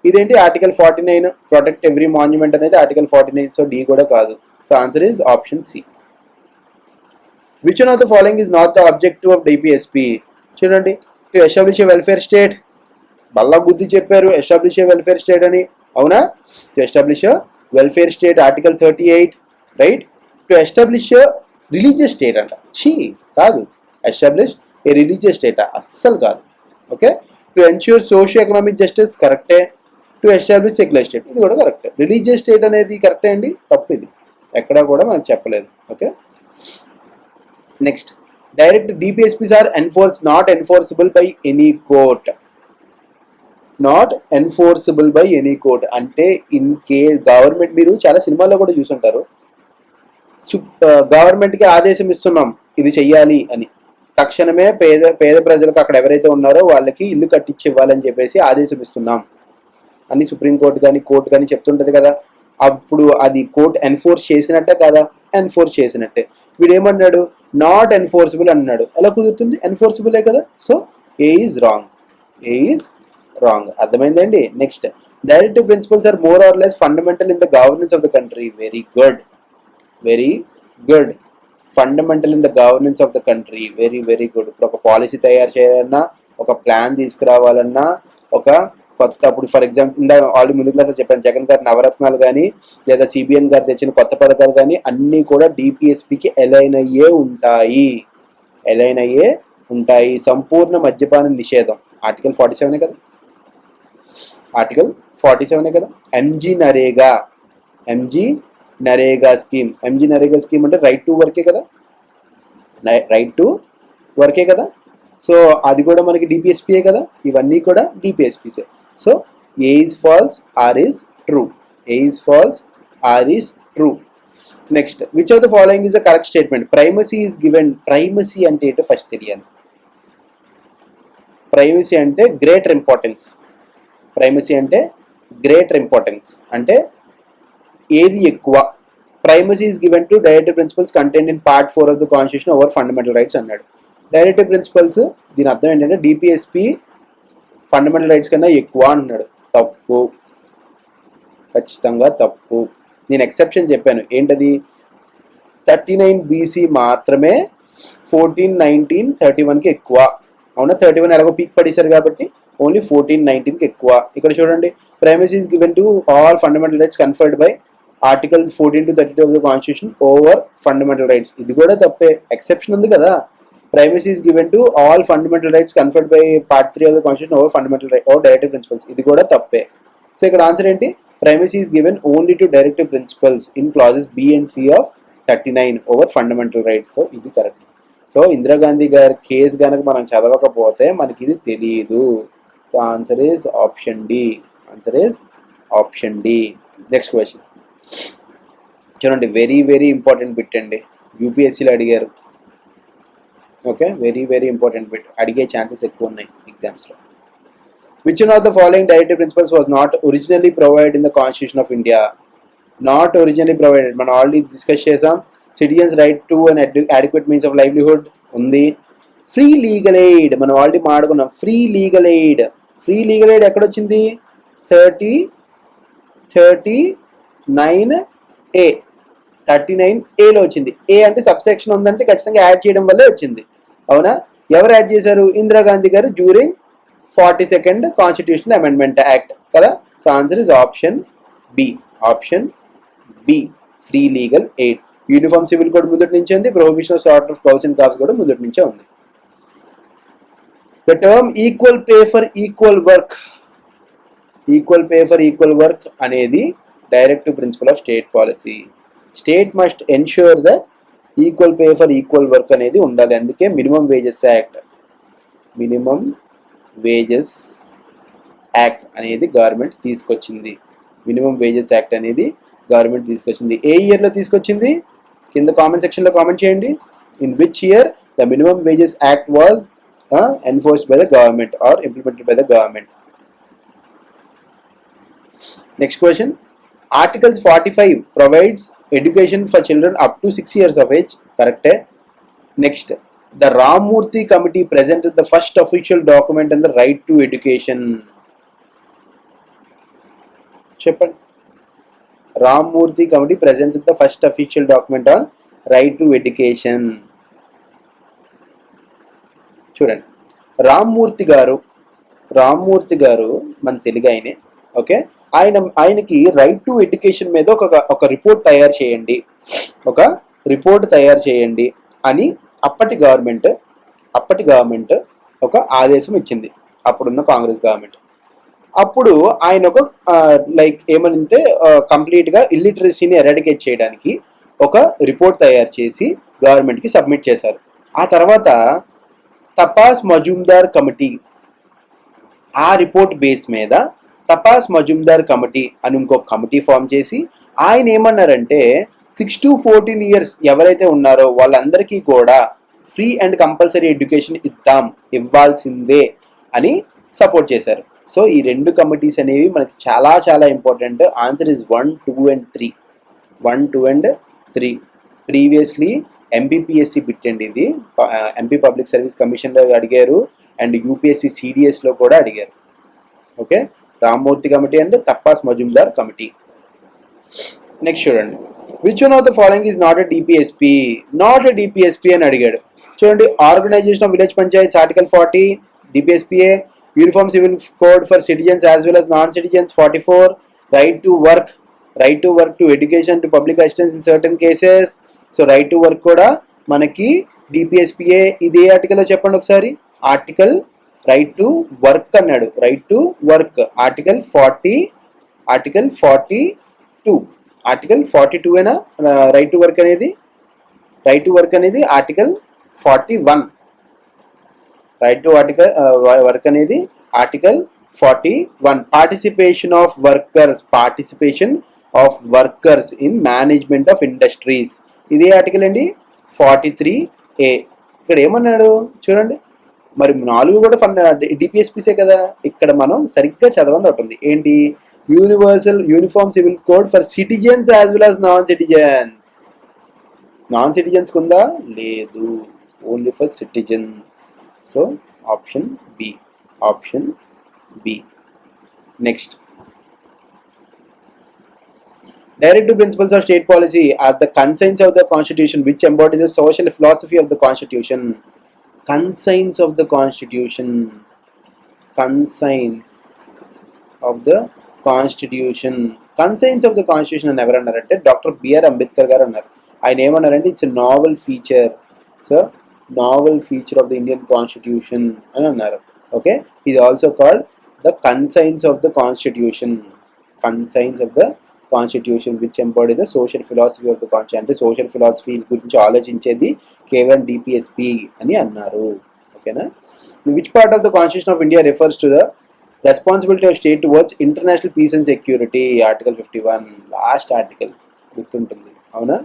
ఇదేంటి? ఆర్టికల్ 49 ప్రొటెక్ట్ ఎవ్రీ మాన్యుమెంట్ అనేది ఆర్టికల్ 49, సో డి కూడా కాదు. So answer is option C. Which one of the following is not the objective of DPSP? చూడండి, to establish a welfare state, బల్లా గుద్ది చెప్పారు ఎస్టాబ్లిష్ ఏ వెల్ఫేర్ స్టేట్ అని, అవునా? To establish welfare state article 38 right. To establish religious state అంట, చీ కాదు. Establish ఏ religious state అస్సలు కాదు. Okay, to ensure socio economic justice కరెక్టే. టు ఎస్టాబ్లిష్ సెక్యులర్ స్టేట్ ఇది కూడా కరెక్టే. రిలీజియస్ స్టేట్ అనేది కరెక్టే అండి, తప్పు ఇది, ఎక్కడా కూడా మనకు చెప్పలేదు. Okay, next, direct DPSPs are not enforceable by any court. Not enforceable by any court అంటే ఇన్ కేస్ గవర్నమెంట్, మీరు చాలా సినిమాల్లో కూడా చూసుంటారు, గవర్నమెంట్కి ఆదేశం ఇస్తున్నాం ఇది చెయ్యాలి అని, తక్షణమే పేద ప్రజలకు అక్కడ ఎవరైతే ఉన్నారో వాళ్ళకి ఇల్లు కట్టించి ఇవ్వాలని చెప్పేసి ఆదేశం ఇస్తున్నాం అని సుప్రీంకోర్టు కానీ కోర్టు కానీ చెప్తుంటది కదా. అప్పుడు అది కోర్టు ఎన్ఫోర్స్ చేసినట్టే కదా? ఎన్ఫోర్స్ చేసినట్టే. వీడు ఏమన్నాడు? నాట్ ఎన్ఫోర్సబుల్ అన్నాడు. ఎలా కుదురుతుంది? ఎన్ఫోర్సబులే కదా. So A is wrong. A is wrong. అర్థమైందండి. Next, directive principles are more or less fundamental in the governance of the country. Very good, very good. Fundamental in the governance of the country, very very good. ఇప్పుడు ఒక policy తయారు చేయాలన్నా, ఒక plan తీసుకురావాలన్నా, ఒక కొత్త, అప్పుడు for example ఇందా already ముందు క్లాస్లో చెప్పాను, జగన్ గారి నవరత్నాలు కానీ లేదా సిబిఎన్ గారు తెచ్చిన కొత్త పథకాలు కానీ అన్నీ కూడా డిపిఎస్పికి అలైన్ అయ్యే ఉంటాయి. అలైన్ అయ్యే ఉంటాయి. సంపూర్ణ మద్యపాన నిషేధం ఆర్టికల్ 47 కదా. ఆర్టికల్ 47 కదా. MG NREGA scheme. MG NREGA scheme అంటే రైట్ టు వర్కే కదా. రైట్ టు వర్కే కదా. సో అది కూడా మనకి డిపిఎస్పియే కదా. ఇవన్నీ కూడా డిపిఎస్పిసే. So A is false, R is true. A is false, R is true. Next, which of the following is the correct statement? Primacy is given. Primacy అంటే ఏంటో ఫస్ట్ తెలియాలి. ప్రైమసీ అంటే గ్రేటర్ ఇంపార్టెన్స్. ప్రైమసీ అంటే greater importance అంటే ఏది ఎక్కువ. Primacy is given to directive principles contained in part 4 of the constitution over fundamental rights అన్నాడు. Directive principles దీని అర్థం ఏంటంటే డిపిఎస్పి ఫండమెంటల్ రైట్స్ కన్నా ఎక్కువ అన్నాడు. తప్పు, ఖచ్చితంగా తప్పు. నేను ఎక్సెప్షన్ చెప్పాను, ఏంటది? 39 BC మాత్రమే 14, 19, 31కి ఎక్కువ. అవునా? 31 ఎలాగో పీక్ పడేశారు కాబట్టి ఓన్లీ 14, 19కి ఎక్కువ. ఇక్కడ చూడండి, primacy is given to all fundamental rights conferred by article 14 to 32 of the constitution over fundamental rights. ఇది కూడా తప్పే, ఎక్సెప్షన్ ఉంది కదా. Primacy is given to all fundamental rights conferred by part 3 of the constitution over fundamental right over directive principles. ఇది కూడా తప్పే. So ఇక్కడ answer ఏంటి? Primacy is given only to directive principles in clauses B and C of 39 over fundamental rights. So ఇది correct. So Indira Gandhi గారి case కనుక మనం చదవకపోతే మనకి ఇది తెలియదు. So answer is option D. Answer is option D. Next question చూడండి, very very important bit అండి, యూపీఎస్సీలో అడిగారు. Okay, very very important bit, అడిగే ఛాన్సెస్ ఎక్కువ ఉన్నాయి ఎగ్జామ్స్లో. Which one of the following directive principles was not originally provided in the constitution of India? Not originally provided మనం already discuss చేసాం. Citizens right to and adequate means of livelihood ఉంది. Free legal aid మనం already మాట్లాడుకున్నాం. Free legal aid, free legal aid ఎక్కడొచ్చింది? 39A, 39Aలో వచ్చింది. A అంటే subsection ఉందంటే ఖచ్చితంగా యాడ్ చేయడం వల్లే వచ్చింది. అవునా? ఎవరు యాడ్ చేశారు? ఇందిరాగాంధీ గారు during 42nd constitutional amendment act కదా. So answer is option B. Option B, free legal aid. Uniform civil code ముందటి నుంచే ఉంది. Prohibition of sort of cows and calves కూడా ముందటి నుంచే ఉంది. The term equal pay for equal work, equal pay for equal work అనేది directive principle of state policy. State must ensure that equal pay for equal work అనేది ఉండాలి. అందుకే minimum wages act, minimum wages act అనేది government తీసుకొచ్చింది. Minimum wages act అనేది government తీసుకొచ్చింది. ఏ ఇయర్లో తీసుకొచ్చింది? కింద కామెంట్ సెక్షన్లో కామెంట్ చేయండి. In which year the minimum wages act was enforced by the government or implemented by the government. Next question, articles 45 provides education for children up to 6 years of age. కరెక్టే. Next, the Ramamurti committee presented the first official document on the right to education. చెప్పండి. Ramamurti committee presented the first official document on right to education. చూడండి, రామ్మూర్తి గారు మన తెలుగు ఆయనే. Okay, ఆయనకి right to education మీద ఒక report తయారు చేయండి అని అప్పటి గవర్నమెంట్ ఒక ఆదేశం ఇచ్చింది, అప్పుడున్న కాంగ్రెస్ గవర్నమెంట్. అప్పుడు ఆయన ఒక లైక్ ఏమనంటే కంప్లీట్గా ఇల్లిటరసీని ఎరాడికేట్ చేయడానికి ఒక రిపోర్ట్ తయారు చేసి గవర్నమెంట్కి సబ్మిట్ చేశారు. ఆ తర్వాత తపాస్ మజుందార్ కమిటీ, ఆ రిపోర్ట్ బేస్ మీద తపాస్ మజుందార్ కమిటీ అని ఇంకొక కమిటీ ఫామ్ చేసి ఆయన ఏమన్నారంటే 6 to 14 years ఎవరైతే ఉన్నారో వాళ్ళందరికీ కూడా ఫ్రీ అండ్ కంపల్సరీ ఎడ్యుకేషన్ ఇవ్వాల్సిందే అని సపోర్ట్ చేశారు. సో ఈ రెండు కమిటీస్ అనేవి మనకి చాలా చాలా important. Answer is 1, 2 and 3. 1, 2 and 3. Previously MPPSC బిట్టండి ఇది, ఎంపీ పబ్లిక్ సర్వీస్ కమిషన్లో అడిగారు అండ్ యూపీఎస్సీ సిడిఎస్లో కూడా అడిగారు. Okay, Ramamurti committee and Tapas Majumdar committee. Next చూడండి, which one of the following is not a DPSP? Not a DPSP అని అడిగాడు. చూడండి, organisation of village panchayat article 40 డిపిఎస్పిఏ. Uniform civil code for citizens as well as non citizens 44. Right to work to education to public assistance in certain cases. So right to work కూడా మనకి డిపిఎస్పిఏ. ఇది ఏ ఆర్టికల్లో చెప్పండి ఒకసారి? ఆర్టికల్ రైట్ టు వర్క్ అన్నాడు. Right to work article 40, article 42. Article 42 ఏనా రైట్ టు వర్క్ అనేది? రైట్ టు వర్క్ అనేది ఆర్టికల్ 41. రైట్ టు వర్క్ అనేది article 41. Participation of workers in management of industries. ఇదే ఆర్టికల్ అండి 43A. ఇక్కడ ఏమన్నాడు చూడండి, మరి 4 కూడా డిపిఎస్పీసే కదా. ఇక్కడ మనం సరిగ్గా చదవని ఉంటుంది ఏంటి, uniform civil code for citizens as well as non citizens. Non సిటిజన్స్కి ఉందా? లేదు, only for citizens. So option B. Next, directive principles of state policy are the conscience of the constitution which embody the social philosophy of the constitution. Conscience of the constitution అని ఎవరు అన్నారంటే doctor BR Ambedkar గారు అన్నారు. ఆయన ఏమన్నారంటే it's novel feature, of the Indian constitution అని అన్నారు. Okay, ఇది also called the conscience of the constitution which embody the social philosophy of the constitution. అంటే సోషల్ ఫిలాసఫీ గురించి ఆలోచించేది కేవలం డిపిఎస్పి అని అన్నారు. ఓకేనా. Which part of the constitution of India refers to the responsibility of state towards international peace and security? Article 51, last article గుర్తుంటుంది, అవునా?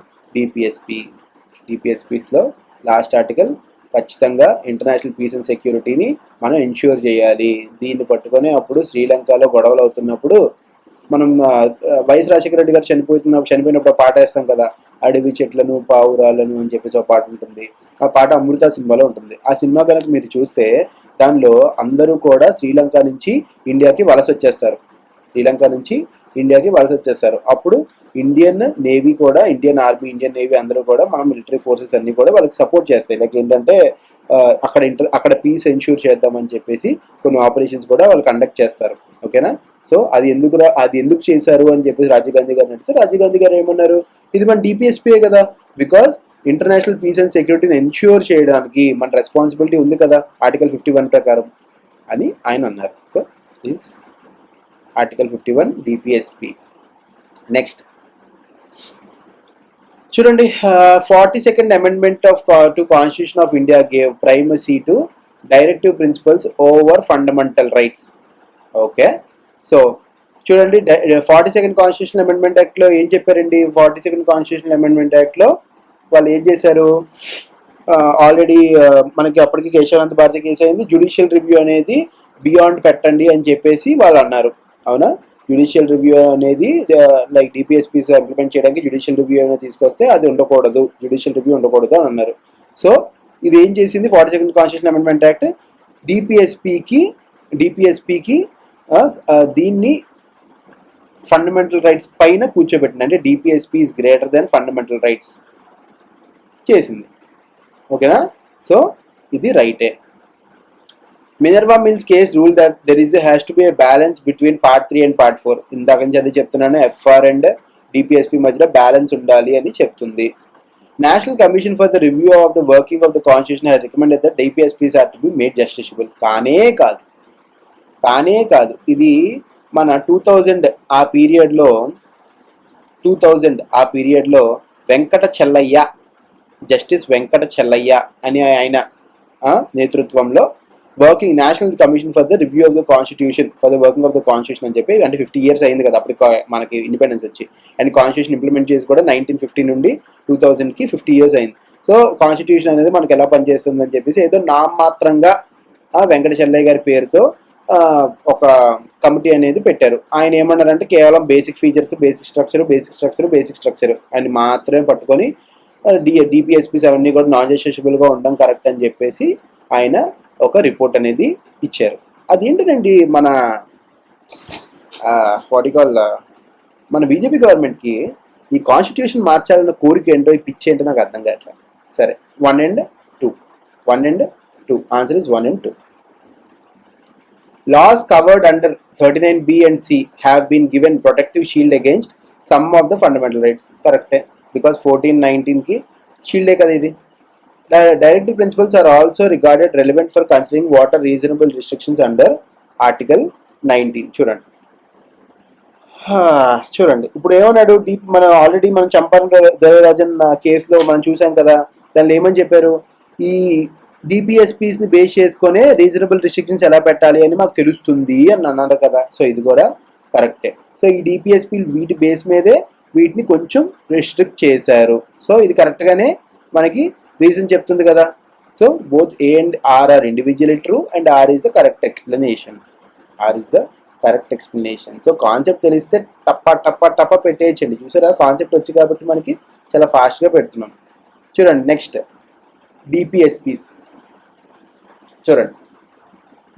డిపిఎస్పీస్లో లాస్ట్ ఆర్టికల్ ఖచ్చితంగా ఇంటర్నేషనల్ పీస్ అండ్ సెక్యూరిటీని మనం ఎన్ష్యూర్ చేయాలి. దీన్ని పట్టుకొని అప్పుడు శ్రీలంకలో గొడవలు అవుతున్నప్పుడు మనం వైఎస్ రాజశేఖర రెడ్డి గారు చనిపోయినప్పుడు పాట వేస్తాం కదా, అడవి చెట్లను పావురాలను అని చెప్పేసి ఒక పాట ఉంటుంది. ఆ పాట అమృత సినిమాలో ఉంటుంది. ఆ సినిమా కనుక మీరు చూస్తే దానిలో అందరూ కూడా శ్రీలంక నుంచి ఇండియాకి వలస వచ్చేస్తారు. అప్పుడు ఇండియన్ నేవీ కూడా, ఇండియన్ ఆర్మీ, ఇండియన్ నేవీ అందరూ కూడా, మన మిలిటరీ ఫోర్సెస్ అన్ని కూడా వాళ్ళకి సపోర్ట్ చేస్తాయి. లైక్ ఏంటంటే అక్కడ పీస్ ఎన్ష్యూర్ చేద్దామని చెప్పేసి కొన్ని ఆపరేషన్స్ కూడా వాళ్ళు కండక్ట్ చేస్తారు. ఓకేనా. సో అది ఎందుకు చేశారు అని చెప్పేసి రాజీవ్ గాంధీ గారిని అడిగితే రాజీవ్ గాంధీ గారు ఏమన్నారు, ఇది మన డిపిఎస్పీఏ కదా, బికాస్ ఇంటర్నేషనల్ పీస్ అండ్ సెక్యూరిటీని ఎన్ష్యూర్ చేయడానికి మన రెస్పాన్సిబిలిటీ ఉంది కదా ఆర్టికల్ 51 ప్రకారం అని ఆయన అన్నారు. So this article 51 DPSP. Next చూడండి, 42nd amendment to constitution of India gave primacy to directive principles over fundamental rights. Okay, so చూడండి, 42nd కాన్స్టిట్యూషన్ అమెండ్మెంట్ యాక్ట్లో ఏం చెప్పారండి? 42nd కాన్స్టిట్యూషన్ అమెండ్మెంట్ యాక్ట్లో వాళ్ళు ఏం చేశారు? ఆల్రెడీ మనకి అప్పటికి కేశవానంద భారతి కేసు అయింది. జ్యుడిషియల్ రివ్యూ అనేది బియాండ్ పెట్టండి అని చెప్పేసి వాళ్ళు అన్నారు, అవునా? జ్యుడిషియల్ రివ్యూ అనేది లైక్ డిపిఎస్పీస్ ఇంప్లిమెంట్ చేయడానికి జ్యుడిషియల్ రివ్యూ అనేది తీసుకొస్తే అది ఉండకూడదు, జ్యుడిషియల్ రివ్యూ ఉండకూడదు అని అన్నారు. సో ఇది ఏం చేసింది 42nd కాన్స్టిట్యూషన్ అమెండ్మెంట్ యాక్ట్? డిపిఎస్పికి దీన్ని ఫండమెంటల్ రైట్స్ పైన కూర్చోబెట్టింది. అంటే DPSP is greater than fundamental rights చేసింది. ఓకేనా. సో ఇది రైటే. Minerva mills case rule that there has to be a balance between part 3 and part 4. ఇందాక నుంచి అది చెప్తున్నాను, ఎఫ్ఆర్ అండ్ డిపిఎస్పి మధ్యలో బ్యాలెన్స్ ఉండాలి అని చెప్తుంది. National commission for the review of the working of the constitution has recommended that DPSPs are to be made justiciable. కానే కాదు ఇది మన 2000 ఆ పీరియడ్లో జస్టిస్ వెంకట చెల్లయ్య అని ఆయన నేతృత్వంలో working national commission for the review of the constitution for the working of the constitution అని చెప్పి, అంటే 50 years అయింది కదా అప్పుడు మనకి ఇండిపెండెన్స్ వచ్చి, అండ్ కాన్స్టిట్యూషన్ ఇంప్లిమెంట్ చేసి కూడా 1950 నుండి 2000కి 50 years అయింది. సో కాన్స్టిట్యూషన్ అనేది మనకి ఎలా పనిచేస్తుంది అని చెప్పేసి ఏదో నామమాత్రంగా వెంకట చెల్లయ్య గారి పేరుతో ఒక కమిటీ అనేది పెట్టారు. ఆయన ఏమన్నారంటే కేవలం బేసిక్ ఫీచర్స్, బేసిక్ స్ట్రక్చర్ అని మాత్రమే పట్టుకొని డిపిఎస్పీస్ అవన్నీ కూడా నాన్ జస్టిషబుల్గా ఉండడం కరెక్ట్ అని చెప్పేసి ఆయన ఒక రిపోర్ట్ అనేది ఇచ్చారు. అదేంటండి మన మన బీజేపీ గవర్నమెంట్కి ఈ కాన్స్టిట్యూషన్ మార్చాలన్న కోరిక ఏంటో, ఈ పిచ్చి ఏంటో నాకు అర్థం కావట్లేదు. సరే, 1 and 2 answer is 1 and 2. Laws covered under 39B and C have been given protective shield against some of the fundamental rights. Correct, because 14-19 ki shield kada idi. Directive principles are also regarded relevant for considering what are reasonable restrictions under Article 19. చూడండి ఇప్పుడు ఏమన్నాడు, మనం already మనం చంపారన్ దొరరాజన్ కేసులో మనం చూసాం కదా, దానిలో ఏమని చెప్పారు, ఈ డిపిఎస్పీస్ని బేస్ చేసుకునే రీజనబుల్ రిస్ట్రిక్షన్స్ ఎలా పెట్టాలి అని మాకు తెలుస్తుంది అని అన్నారు కదా. సో ఇది కూడా కరెక్టే. సో ఈ డిపిఎస్పీ వీటి బేస్ మీదే వీటిని కొంచెం రిస్ట్రిక్ట్ చేశారు. సో ఇది కరెక్ట్గానే మనకి రీజన్ చెప్తుంది కదా. So both A and R are individually true and R is the correct explanation. R is the correct explanation. So concept తెలిస్తే టప్ప పెట్టేయచ్చండి. చూసారా, కాన్సెప్ట్ వచ్చి కాబట్టి మనకి చాలా ఫాస్ట్గా పెడుతున్నాం. చూడండి నెక్స్ట్ డిపిఎస్పీస్. చూడండి,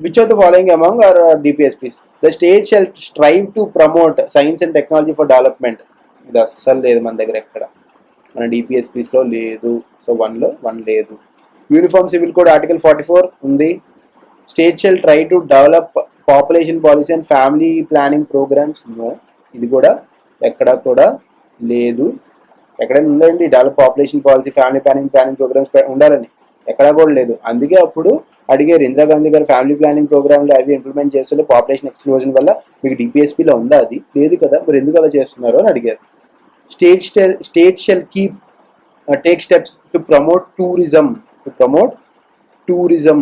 which of the following among are DPSPs? The state shall strive to promote science and technology for development. ఇది అస్సలు లేదు మన దగ్గర ఎక్కడ, మన డిపిఎస్పీస్లో లేదు. సో 1లో 1 లేదు. యూనిఫామ్ సివిల్ కోడ్ ఆర్టికల్ 44 ఉంది. State shall try to develop population policy and family planning programmes. No, ఇది కూడా ఎక్కడ కూడా లేదు. ఎక్కడైనా ఉందండి develop population policy family planning programmes ఉండాలని? ఎక్కడా కూడా లేదు. అందుకే అప్పుడు అడిగారు ఇందిరాగాంధీ గారు ఫ్యామిలీ ప్లానింగ్ ప్రోగ్రామ్లు అవి ఇంప్లిమెంట్ చేస్తుంటే పాపులేషన్ ఎక్స్ప్లోజన్ వల్ల మీకు డిపిఎస్పీలో ఉందా? అది లేదు కదా, మరి ఎందుకు అలా చేస్తున్నారు అని అడిగారు. State shall keep take steps to promote tourism.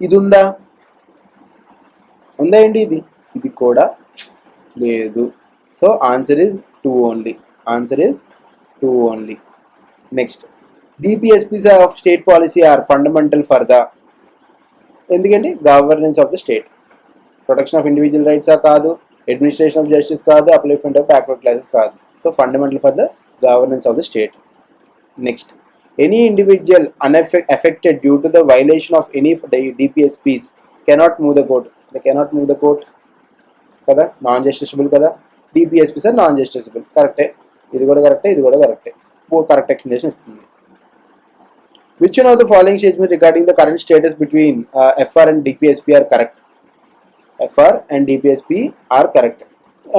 ఇది ఉందా? ఉందా అండి? ఇది కూడా లేదు. So answer is 2 only. Next, DPSPs of state policy are fundamental for the, ఎందుకండి governance of the state. Protection of individual రైట్సా కాదు, అడ్మినిస్ట్రేషన్ ఆఫ్ జస్టిస్ కాదు, అప్లిఫ్మెంట్ ఆఫ్ బ్యాక్వర్డ్ క్లాసెస్ కాదు. So fundamental for the governance of the state. Next, any individual unaffected due to the violation of any DPSPs cannot move the court. They cannot move the court కదా, non justiciable కదా. DPSPs are non justiciable. కరెక్టే, ఇది కూడా కరెక్టే, ఇది కూడా కరెక్టే. Correct explanation ఇస్తుంది. Which one of the following statements regarding the current status between FR and DPSP are correct? FR and DPSP are correct.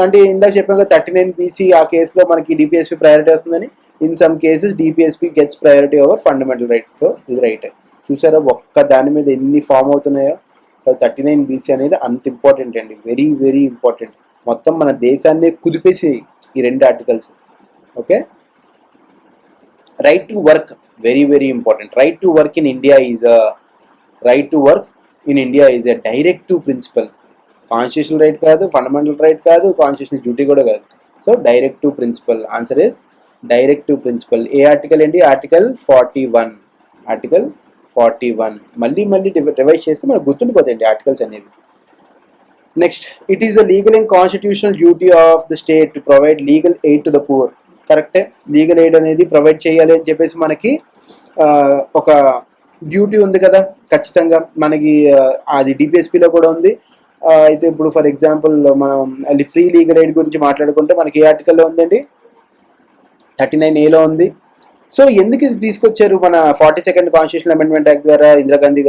అంటే ఇందాక చెప్పాక 39BC ఆ కేసులో మనకి డిపిఎస్పీ ప్రయారిటీ వస్తుందని. In some cases DPSP gets priority over fundamental rights. So ఇది right. చూసారా ఒక్క దాని మీద ఎన్ని ఫామ్ అవుతున్నాయో. 39BC అనేది అంత ఇంపార్టెంట్ అండి, వెరీ వెరీ ఇంపార్టెంట్. మొత్తం మన దేశాన్ని కుదిపేసి ఈ 2 articles. Okay, right to work, very very important. Right to work in India is a directive principle. Constitutional right కాదు, fundamental right కాదు, constitutional duty కూడా కాదు. So directive principle. Answer is directive principle. A article ఏంటి? Article 41. మళ్ళీ revise చేస్తే మనకు గుర్తుండిపోతాయండి articles అనేవి. Next, it is the legal and constitutional duty of the state to provide legal aid to the poor. కరెక్టే, legal aid అనేది provide చేయాలి అని చెప్పేసి మనకి ఒక డ్యూటీ ఉంది కదా ఖచ్చితంగా మనకి. అది డిపిఎస్పీలో కూడా ఉంది. అయితే ఇప్పుడు ఫర్ ఎగ్జాంపుల్ మనం ఫ్రీ లీగల్ ఎయిడ్ గురించి మాట్లాడుకుంటే మనకి ఏ ఆర్టికల్లో ఉందండి? 39A ఉంది. సో ఎందుకు ఇది తీసుకొచ్చారు మన 42nd కాన్స్టిట్యూషనల్ అమెండ్మెంట్ యాక్ట్ ద్వారా? ఇందిరాగాంధీ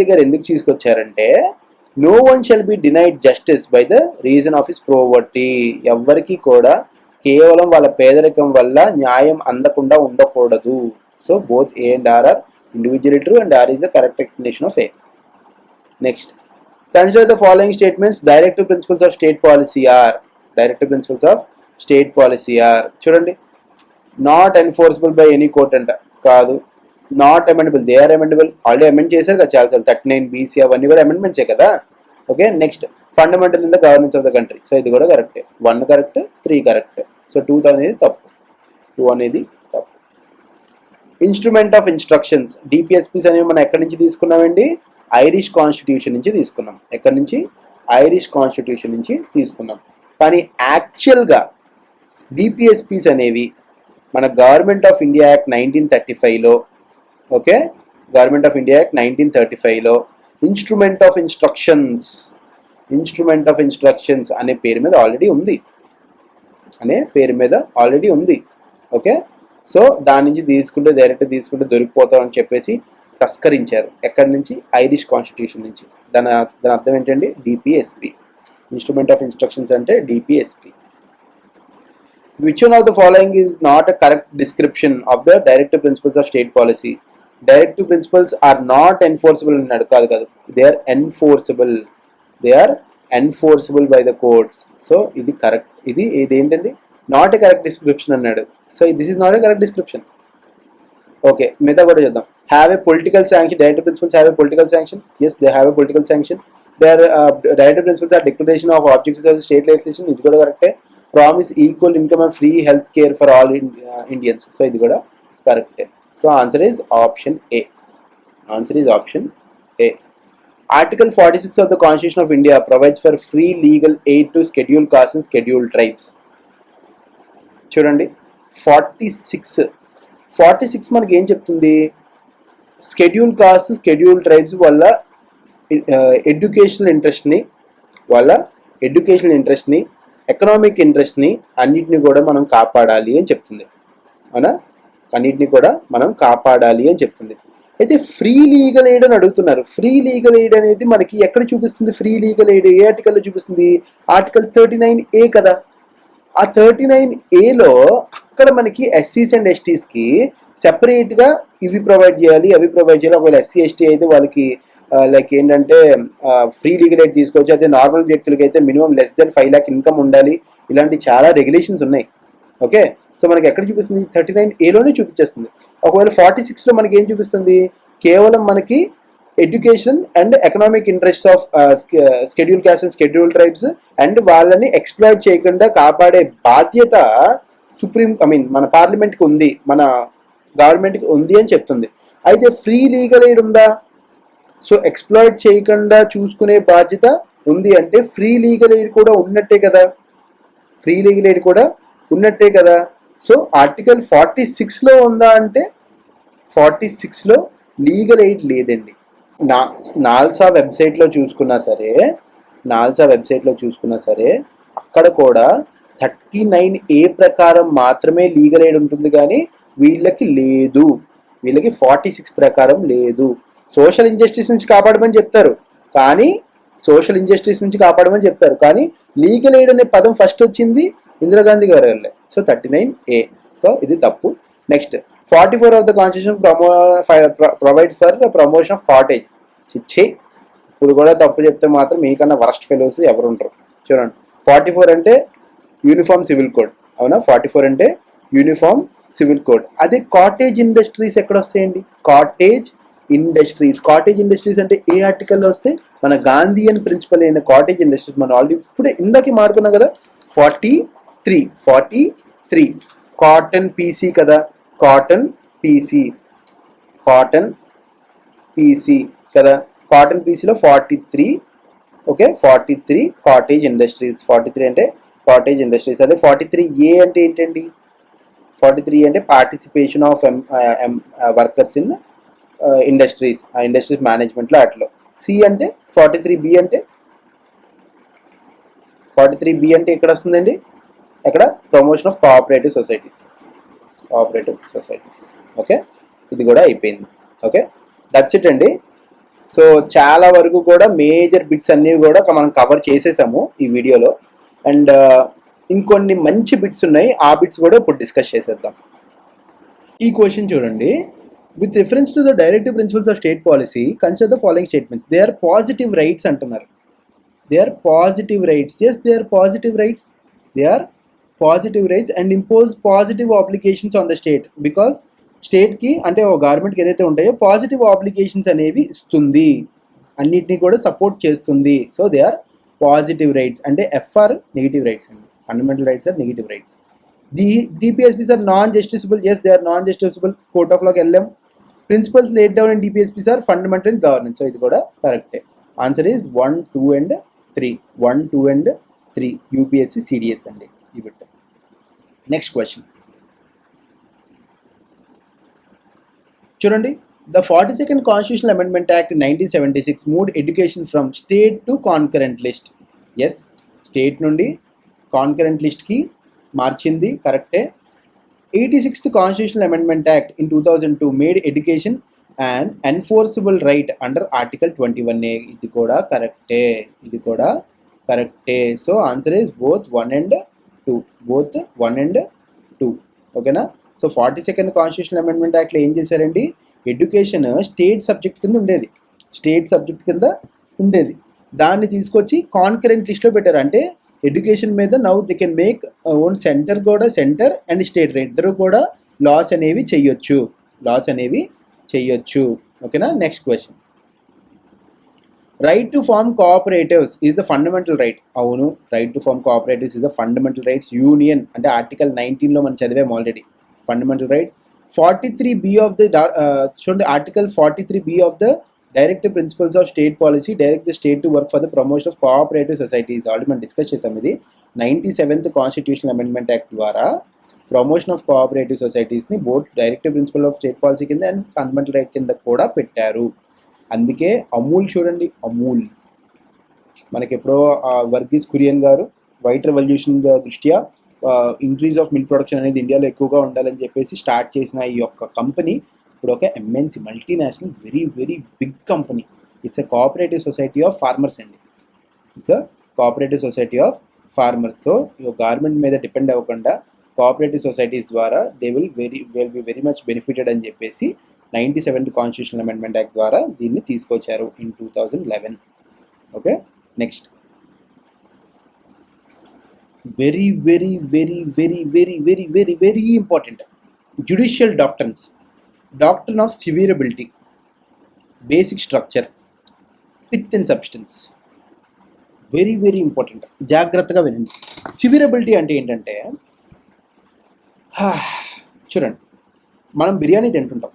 గారు ఎందుకు తీసుకొచ్చారంటే, no one shall be denied justice by the reason of his ప్రోవర్టీ. ఎవ్వరికి కూడా కేవలం వాళ్ళ పేదరికం వల్ల న్యాయం అందకుండా ఉండకూడదు. So both A and R are individually true and R is the correct explanation of A. Next, consider the following statements. Directive principles of state policy are చూడండి, not enforceable by any court అంట. కాదు. Not అమెండబుల్, they are అమెండబుల్. Already amend చేశారు కదా చాలాసార్లు. 39BC అవన్నీ కూడా అమెండ్మెంట్సే కదా. Okay, next, fundamental in the governance of the country. So ఇది కూడా కరెక్టే. 1 కరెక్ట్, 3 కరెక్ట్. సో 2 అనేది తప్పు. 2 అనేది తప్పు. Instrument of instructions. డిపిఎస్పీస్ అనేవి మనం ఎక్కడి నుంచి తీసుకున్నామండి? ఐరిష్ కాన్స్టిట్యూషన్ నుంచి తీసుకున్నాం. ఎక్కడి నుంచి? ఐరిష్ కాన్స్టిట్యూషన్ నుంచి తీసుకున్నాం. కానీ యాక్చువల్గా డిపిఎస్పీస్ అనేవి మన గవర్నమెంట్ ఆఫ్ ఇండియా యాక్ట్ 1935లో, okay, government of India act 1935లో ఇన్స్ట్రుమెంట్ ఆఫ్ ఇన్స్ట్రక్షన్స్ అనే పేరు మీద ఆల్రెడీ ఉంది. ఓకే, సో దాని నుంచి డైరెక్ట్ తీసుకుంటే దొరికిపోతాం అని చెప్పేసి తస్కరించారు. ఎక్కడి నుంచి? ఐరిష్ కాన్స్టిట్యూషన్ నుంచి. దాని అర్థం ఏంటండి? డిపిఎస్పి. ఇన్స్ట్రుమెంట్ ఆఫ్ ఇన్స్ట్రక్షన్స్ అంటే DPSP. Which one of the following is not a correct description of the directive principles of state policy? Directive principles are not enforceable అన్నాడు. కాదు, they are enforceable by the courts. So ఇది correct. ఇది ఏంటండి? Not a correct description అన్నాడు. So this is not a correct description. Okay, మిగతా కూడా చూద్దాం. Have a political sanction. Directive principles have a political sanction. Yes, they have a political sanction. They are directive principles are declaration of objectives of state legislation. ఇది కూడా కరెక్టే. Promise equal income and free health care for all Indians. So ఇది కూడా కరెక్టే. So answer is option A. Answer is option A. Article 46 of the Constitution of India provides for free legal aid to scheduled castes and scheduled tribes. చూడండి 46 మనకి ఏం చెప్తుంది? Schedule caste schedule tribes వల్ల educational ఇంట్రెస్ట్ని economic ఇంట్రెస్ట్ని అన్నిటిని కూడా మనం కాపాడాలి అని చెప్తుంది. అవునా? అన్నిటిని కూడా మనం కాపాడాలి అని చెప్తుంది. అయితే ఫ్రీ లీగల్ ఎయిడ్ అని అడుగుతున్నారు. ఫ్రీ లీగల్ ఎయిడ్ అనేది మనకి ఎక్కడ చూపిస్తుంది? ఫ్రీ లీగల్ ఎయిడ్ ఏ ఆర్టికల్లో చూపిస్తుంది? ఆర్టికల్ 39A కదా. ఆ 39Aలో అక్కడ మనకి ఎస్సీస్ అండ్ ఎస్టీస్కి సెపరేట్గా ఇవి ప్రొవైడ్ చేయాలి, అవి ప్రొవైడ్ చేయాలి. ఒకవేళ ఎస్సీ ఎస్టీ అయితే వాళ్ళకి లైక్ ఏంటంటే ఫ్రీ లీగల్ ఎయిడ్ తీసుకోవచ్చు. అదే నార్మల్ వ్యక్తులకి అయితే minimum less than 5 lakh income ఉండాలి. ఇలాంటి చాలా రెగ్యులేషన్స్ ఉన్నాయి. ఓకే, సో మనకి ఎక్కడ చూపిస్తుంది? 39Aలోనే చూపించేస్తుంది. ఒకవేళ 46లో మనకి ఏం చూపిస్తుంది? కేవలం మనకి education and economic interest of schedule caste and schedule tribes and వాళ్ళని ఎక్స్ప్లాయిట్ చేయకుండా కాపాడే బాధ్యత మన పార్లమెంట్కి ఉంది, మన గవర్నమెంట్కి ఉంది అని చెప్తుంది. అయితే ఫ్రీ లీగల్ ఎయిడ్ ఉందా? సో ఎక్స్ప్లాయిట్ చేయకుండా చూసుకునే బాధ్యత ఉంది అంటే ఫ్రీ లీగల్ ఎయిడ్ కూడా ఉన్నట్టే కదా. సో ఆర్టికల్ 46లో ఉందా అంటే 46లో లీగల్ ఎయిడ్ లేదండి. నాల్సా వెబ్సైట్లో చూసుకున్నా సరే అక్కడ కూడా 39A ప్రకారం మాత్రమే లీగల్ ఎయిడ్ ఉంటుంది, కానీ వీళ్ళకి 46 ప్రకారం లేదు. సోషల్ ఇంజస్టిస్ నుంచి కాపాడమని చెప్తారు, కానీ లీగల్ ఎయిడ్ అనే పదం ఫస్ట్ వచ్చింది ఇందిరాగాంధీ గారి వల్లే. So 39A. సో ఇది తప్పు. Next 44 of the constitution provides for promotion of cottage. ఇప్పుడు కూడా తప్పు చెప్తే మాత్రం మీకన్నా వరస్ట్ ఫెలోస్ ఎవరు ఉంటారు? చూడండి 44 అంటే యూనిఫామ్ సివిల్ కోడ్. అవునా? 44 అంటే యూనిఫామ్ సివిల్ కోడ్. అదే కాటేజ్ ఇండస్ట్రీస్ ఎక్కడ వస్తాయండి? కాటేజ్ ఇండస్ట్రీస్ అంటే ఏ ఆర్టికల్లో వస్తాయి? మన గాంధీయన్ ప్రిన్సిపల్ అయిన కాటేజ్ ఇండస్ట్రీస్. మనం ఆల్రెడీ ఇప్పుడే ఇందాకే మారుకున్నాం కదా. 43 కాటన్ పీసీ కదా. కాటన్ పీసీ కదా. కాటన్ పీసీలో 43. Okay, 43 cottage industries. 43 అంటే కాటేజ్ ఇండస్ట్రీస్. అదే 43A అంటే ఏంటండి? 43 అంటే participation of workers in industries, ఆ ఇండస్ట్రీస్ మేనేజ్మెంట్లో అట్లో. సి అంటే 43B అంటే ఎక్కడ వస్తుందండి? ఎక్కడ? Promotion of cooperative societies. Okay, ఇది కూడా అయిపోయింది. ఓకే, దట్స్ ఇట్ అండి. సో చాలా వరకు కూడా మేజర్ బిట్స్ అన్నీ కూడా మనం కవర్ చేసేసాము ఈ వీడియోలో. అండ్ ఇంకొన్ని మంచి బిట్స్ ఉన్నాయి, ఆ బిట్స్ కూడా ఇప్పుడు డిస్కస్ చేసేద్దాం. ఈ క్వశ్చన్ చూడండి. With reference to the directive principles of state policy consider the following statements. They are positive rights అంటున్నారు. They are positive rights. Yes, they are positive rights and impose positive obligations on the state. Because స్టేట్కి అంటే ఒక గవర్నమెంట్కి ఏదైతే ఉంటాయో positive obligations అనేవి ఇస్తుంది, అన్నిటినీ కూడా సపోర్ట్ చేస్తుంది. So they are positive rights. అంటే FR నెగిటివ్ రైట్స్ అండి. Fundamental rights are negative rights. The DPSPs are non-justiciable. Yes, they are non-justiciable. Court of law LM. Principles laid down in DPSPs are fundamental in governance. So, ఇది కూడా కరెక్టే. Answer is 1, 2 and 3. 1, 2 and 3. UPSC, CDS అండి ఈ bit. Next question చూడండి. The 42nd Constitutional Amendment Act 1976 moved education from state to concurrent list. Yes, state నుండి concurrent లిస్ట్కి మార్చింది, కరెక్టే. 86th Constitutional Amendment Act in 2002 made education an enforceable right under Article 21A. ఇది కూడా కరెక్టే. So answer is both 1 and 2. ఓకేనా? So 42nd Constitutional Amendment Actలో ఏం చేశారండి? Education state subject కింద ఉండేది, దాన్ని తీసుకొచ్చి కాన్కరెంట్ లిస్ట్లో పెట్టారు. అంటే ఎడ్యుకేషన్ మీద now they can make own centre and state ఇద్దరు కూడా లాస్ అనేవి చెయ్యొచ్చు. ఓకేనా? Next question. Right to form cooperatives is the fundamental right. అవును, right to form cooperatives is the fundamental rights. Union అంటే ఆర్టికల్ 19లో మనం చదివాము already. Fundamental right. 43B of the చూడండి, article 43B of the directive principles of state policy direct the state to work for the promotion of cooperative societies. Already మనం discuss చేసాం. ఇది 97th constitutional amendment act ద్వారా promotion of cooperative సొసైటీస్ని both directive principle of state policy కింద and fundamental right కింద కూడా పెట్టారు. అందుకే అమూల్ చూడండి, అమూల్ మనకి ఎప్పుడో వర్గీస్ కురియన్ గారు వైట్ రెవల్యూషన్ దృష్ట్యా ఇంక్రీజ్ ఆఫ్ మిల్క్ ప్రొడక్షన్ అనేది ఇండియాలో ఎక్కువగా ఉండాలని చెప్పేసి స్టార్ట్ చేసిన ఈ యొక్క కంపెనీ ఇప్పుడు ఒక MNC multinational very very big company. It's a cooperative society of farmers అండి. It's a cooperative society of farmers. So government మీద డిపెండ్ అవ్వకుండా కోఆపరేటివ్ సొసైటీస్ ద్వారా they will be very much benefited అని చెప్పేసి 97th కాన్స్టిట్యూషనల్ అమెండ్మెంట్ యాక్ట్ ద్వారా దీన్ని తీసుకొచ్చారు in 2011. Okay, next very very very very very very very very important judicial doctrines. Doctrine of severability, basic structure, pith and substance. Very very important, జాగ్రత్తగా వినండి. సివియరబిలిటీ అంటే ఏంటంటే చూడండి, మనం బిర్యానీ తింటుంటాం.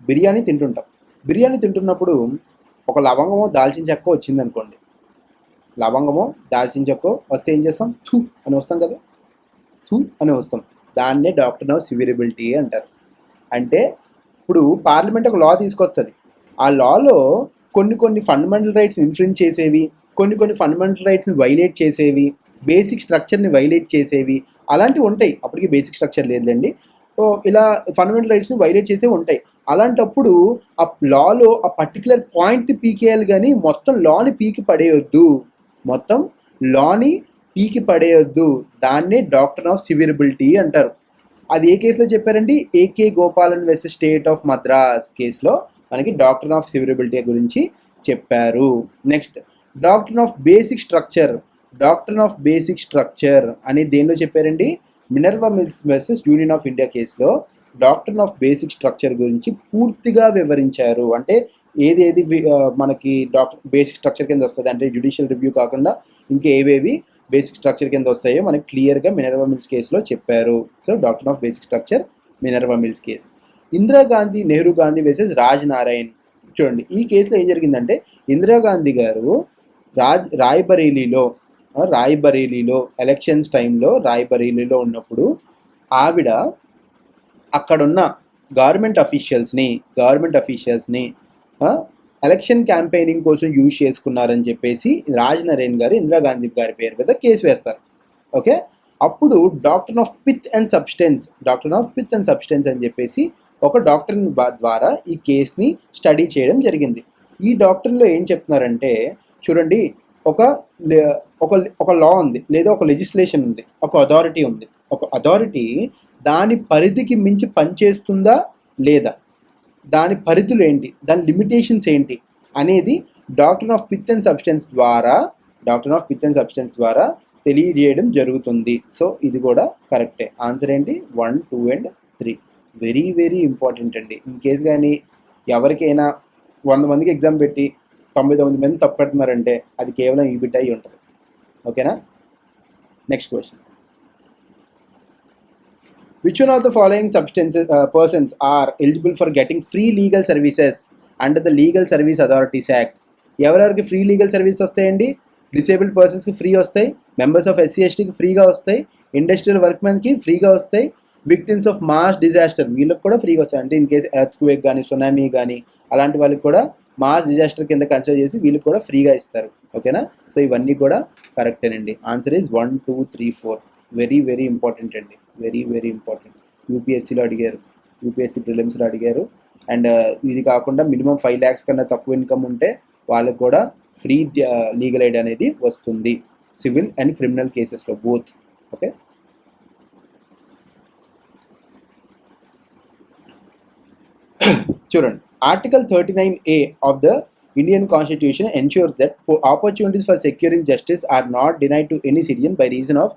బిర్యానీ తింటున్నప్పుడు ఒక లవంగమో దాల్చిన చెక్క వచ్చింది అనుకోండి. లవంగమో దాల్చిన చెక్క వస్తే ఏం చేస్తాం? థూ అని వస్తాం కదా, థూ అని వస్తాం. దాన్నే డాక్ట్రిన్ ఆఫ్ సివియరబిలిటీ అంటారు. అంటే ఇప్పుడు పార్లమెంట్ ఒక లా తీసుకొస్తుంది. ఆ లాలో కొన్ని ఫండమెంటల్ రైట్స్ ఇన్ఫ్లుయెన్స్ చేసేవి, కొన్ని ఫండమెంటల్ రైట్స్ని వైలేట్ చేసేవి, బేసిక్ స్ట్రక్చర్ని వైలేట్ చేసేవి అలాంటివి ఉంటాయి. అప్పటికి బేసిక్ స్ట్రక్చర్ లేదులేండి. ఇలా ఫండమెంటల్ రైట్స్ని వైలేట్ చేసేవి ఉంటాయి. అలాంటప్పుడు ఆ లాలో ఆ పర్టికులర్ పాయింట్ని పీకేయాలి, కానీ మొత్తం లాని పీకి పడేయొద్దు. దాన్నే డాక్ట్రిన్ ఆఫ్ సివియరబిలిటీ అంటారు. అది ఏ కేసులో చెప్పారండి? AK Gopalan versus state of Madras కేసులో మనకి డాక్ట్రిన్ ఆఫ్ సివియరబిలిటీ గురించి చెప్పారు. Next doctrine of basic structure అనేది దేనిలో చెప్పారండి? Minerva Mills versus union of India కేసులో డాక్ట్రిన్ ఆఫ్ బేసిక్ స్ట్రక్చర్ గురించి పూర్తిగా వివరించారు. అంటే ఏది మనకి బేసిక్ స్ట్రక్చర్ కింద వస్తుంది అంటే జ్యుడిషియల్ రివ్యూ కాకుండా ఇంకేవేవి బేసిక్ స్ట్రక్చర్ కింద వస్తాయో మనకి క్లియర్గా మినర్వా మిల్స్ కేసులో చెప్పారు. So doctrine of basic structure, Minerva mills case. Indira Gandhi Nehru Gandhi versus Raj Narayan. చూడండి, ఈ కేసులో ఏం జరిగిందంటే ఇందిరాగాంధీ గారు రాయ్బరేలీలో ఎలక్షన్స్ టైంలో రాయ్బరేలీలో ఉన్నప్పుడు ఆవిడ అక్కడున్న గవర్నమెంట్ అఫీషియల్స్ని ఎలక్షన్ క్యాంపెయినింగ్ కోసం యూజ్ చేసుకున్నారని చెప్పేసి రాజ్ నారాయణ్ గారు ఇందిరాగాంధీ గారి పేరు మీద కేసు వేస్తారు. ఓకే, అప్పుడు doctrine of pith and substance అని చెప్పేసి ఒక డాక్ట్రిన్ ద్వారా ఈ కేసుని స్టడీ చేయడం జరిగింది. ఈ డాక్ట్రిన్లో ఏం చెప్తున్నారంటే చూడండి, ఒక లా ఉంది, లేదా ఒక లెజిస్లేషన్ ఉంది, ఒక అథారిటీ దాని పరిధికి మించి పనిచేస్తుందా లేదా, దాని పరిధులు ఏంటి, దాని లిమిటేషన్స్ ఏంటి అనేది doctrine of pith and substance ద్వారా తెలియజేయడం జరుగుతుంది. సో ఇది కూడా కరెక్టే. ఆన్సర్ ఏంటి? 1, 2 and 3. వెరీ వెరీ ఇంపార్టెంట్ అండి. ఇన్ కేసు కానీ ఎవరికైనా 100 మందికి ఎగ్జామ్ పెట్టి 99 మంది తప్పు పెడుతున్నారంటే అది కేవలం ఈ బిట్ అయి ఉంటుంది. ఓకేనా? Next question. Which one of the following persons are eligible for getting free legal services under the Legal Service Authorities Act? ఎవరెవరికి ఫ్రీ లీగల్ సర్వీస్ వస్తాయండి? డిసేబుల్డ్ పర్సన్స్కి ఫ్రీ వస్తాయి, మెంబర్స్ ఆఫ్ SC STకి ఫ్రీగా వస్తాయి, ఇండస్ట్రియల్ వర్క్మెన్కి ఫ్రీగా వస్తాయి, విక్టిమ్స్ ఆఫ్ మాస్ డిజాస్టర్ వీళ్ళకి కూడా ఫ్రీగా వస్తాయి. అంటే ఇన్ కేసు ఎర్త్క్వేక్ కానీ సునామీ కానీ అలాంటి వాళ్ళకి కూడా మాస్ డిజాస్టర్ కింద కన్సిడర్ చేసి వీళ్ళకి కూడా ఫ్రీగా ఇస్తారు. ఓకేనా? సో ఇవన్నీ కూడా కరెక్టేనండి. Answer is 1, 2, 3, 4. Very very important అండి, వెరీ వెరీ ఇంపార్టెంట్. యూపీఎస్సీలో అడిగారు, యూపీఎస్సీ ప్రిలిమ్స్లో అడిగారు. అండ్ ఇది కాకుండా మినిమం 5 lakhs కన్నా తక్కువ ఇన్కమ్ ఉంటే వాళ్ళకు కూడా ఫ్రీ లీగల్ ఎయిడ్ అనేది వస్తుంది, సివిల్ అండ్ క్రిమినల్ కేసెస్లో బోత్. ఓకే, చూడండి, article 39A of the Indian Constitution ensures that opportunities for securing justice are not denied to any citizen by reason of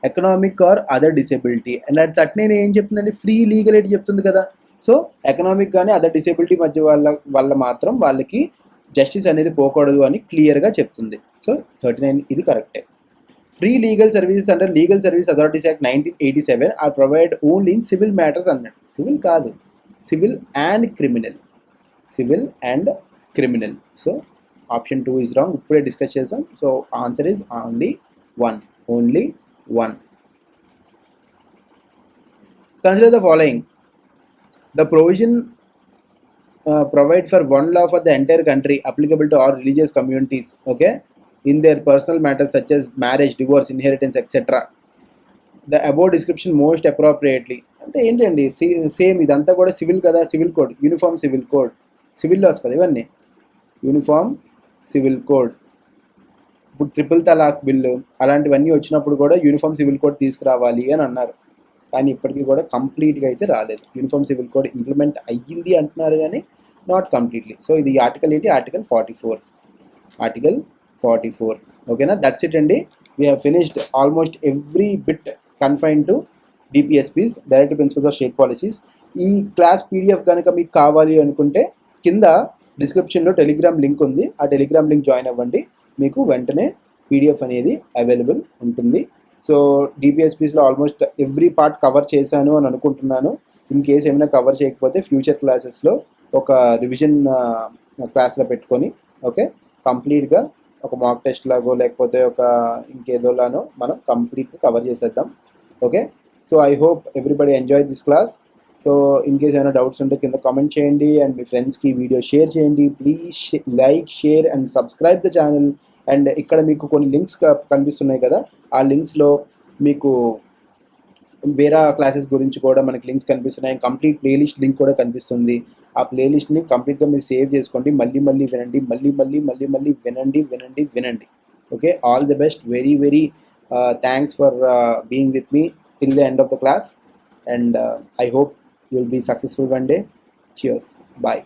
economic or other disability. And అది 39 ఏం చెప్తుందండి? Free legal aid చెప్తుంది కదా. So economic కానీ other disability మధ్య వల్ల మాత్రం వాళ్ళకి జస్టిస్ అనేది పోకూడదు అని క్లియర్గా చెప్తుంది. సో 39 ఇది కరెక్టే. Free legal services under legal service authorities act 1987 are provide only in civil matters అన్నాడు. సివిల్ కాదు, civil and criminal, civil and criminal. So option 2 is wrong. ఇప్పుడే డిస్కస్ చేసాం. So answer is only 1, only 1. Consider the following. The provision provide for one law for the entire country applicable to all religious communities, okay, in their personal matters such as marriage, divorce, inheritance, etc. The above description most appropriately. అంటే ఏంటండి, same ఇదంతా కూడా civil కదా, civil code, uniform civil code, civil laws కదా ఇవన్నీ, uniform civil code. ఇప్పుడు triple తలాక్ bill అలాంటివన్నీ వచ్చినప్పుడు కూడా యూనిఫామ్ సివిల్ కోడ్ తీసుకురావాలి అని అన్నారు. కానీ ఇప్పటికీ కూడా కంప్లీట్గా అయితే రాలేదు. యూనిఫామ్ సివిల్ కోడ్ ఇంప్లిమెంట్ అయ్యింది అంటున్నారు కానీ నాట్ కంప్లీట్లీ. సో ఇది ఆర్టికల్ ఏంటి, ఆర్టికల్ 44, ఆర్టికల్ 44. ఓకేనా, దట్స్ ఇట్ అండి. We have finished almost every bit confine to DPSPs, direct principles of state policies. ఈ క్లాస్ పీడిఎఫ్ కనుక మీకు కావాలి అనుకుంటే కింద డిస్క్రిప్షన్లో టెలిగ్రామ్ లింక్ ఉంది. ఆ టెలిగ్రామ్ లింక్ జాయిన్ అవ్వండి, మీకు వెంటనే పీడిఎఫ్ అనేది అవైలబుల్ ఉంటుంది. సో డిపిఎస్పీస్లో ఆల్మోస్ట్ ఎవ్రీ పార్ట్ కవర్ చేశాను అని అనుకుంటున్నాను. ఇన్ కేస్ ఏమైనా కవర్ చేయకపోతే ఫ్యూచర్ క్లాసెస్లో ఒక రివిజన్ క్లాస్లో పెట్టుకొని, ఓకే, కంప్లీట్గా ఒక మాక్ టెస్ట్ లాగో లేకపోతే ఒక ఇంకేదోలానో మనం కంప్లీట్గా కవర్ చేసేద్దాం. Okay, so I hope everybody enjoy this class. So in case ఏమైనా డౌట్స్ ఉంటే కింద కామెంట్ చేయండి అండ్ మీ ఫ్రెండ్స్కి వీడియో షేర్ చేయండి. Please like, share and subscribe the channel. And ఇక్కడ మీకు కొన్ని లింక్స్ కనిపిస్తున్నాయి కదా, ఆ లింక్స్లో మీకు వేరే క్లాసెస్ గురించి కూడా మనకి లింక్స్ కనిపిస్తున్నాయి. కంప్లీట్ ప్లేలిస్ట్ లింక్ కూడా కనిపిస్తుంది. ఆ ప్లేలిస్ట్ని కంప్లీట్గా మీరు సేవ్ చేసుకోండి, మళ్ళీ మళ్ళీ వినండి, మళ్ళీ మళ్ళీ మళ్ళీ మళ్ళీ వినండి వినండి వినండి. Okay, all the best. Very very thanks for being with me till the end of the class. And I hope you will be successful one day. Cheers. Bye.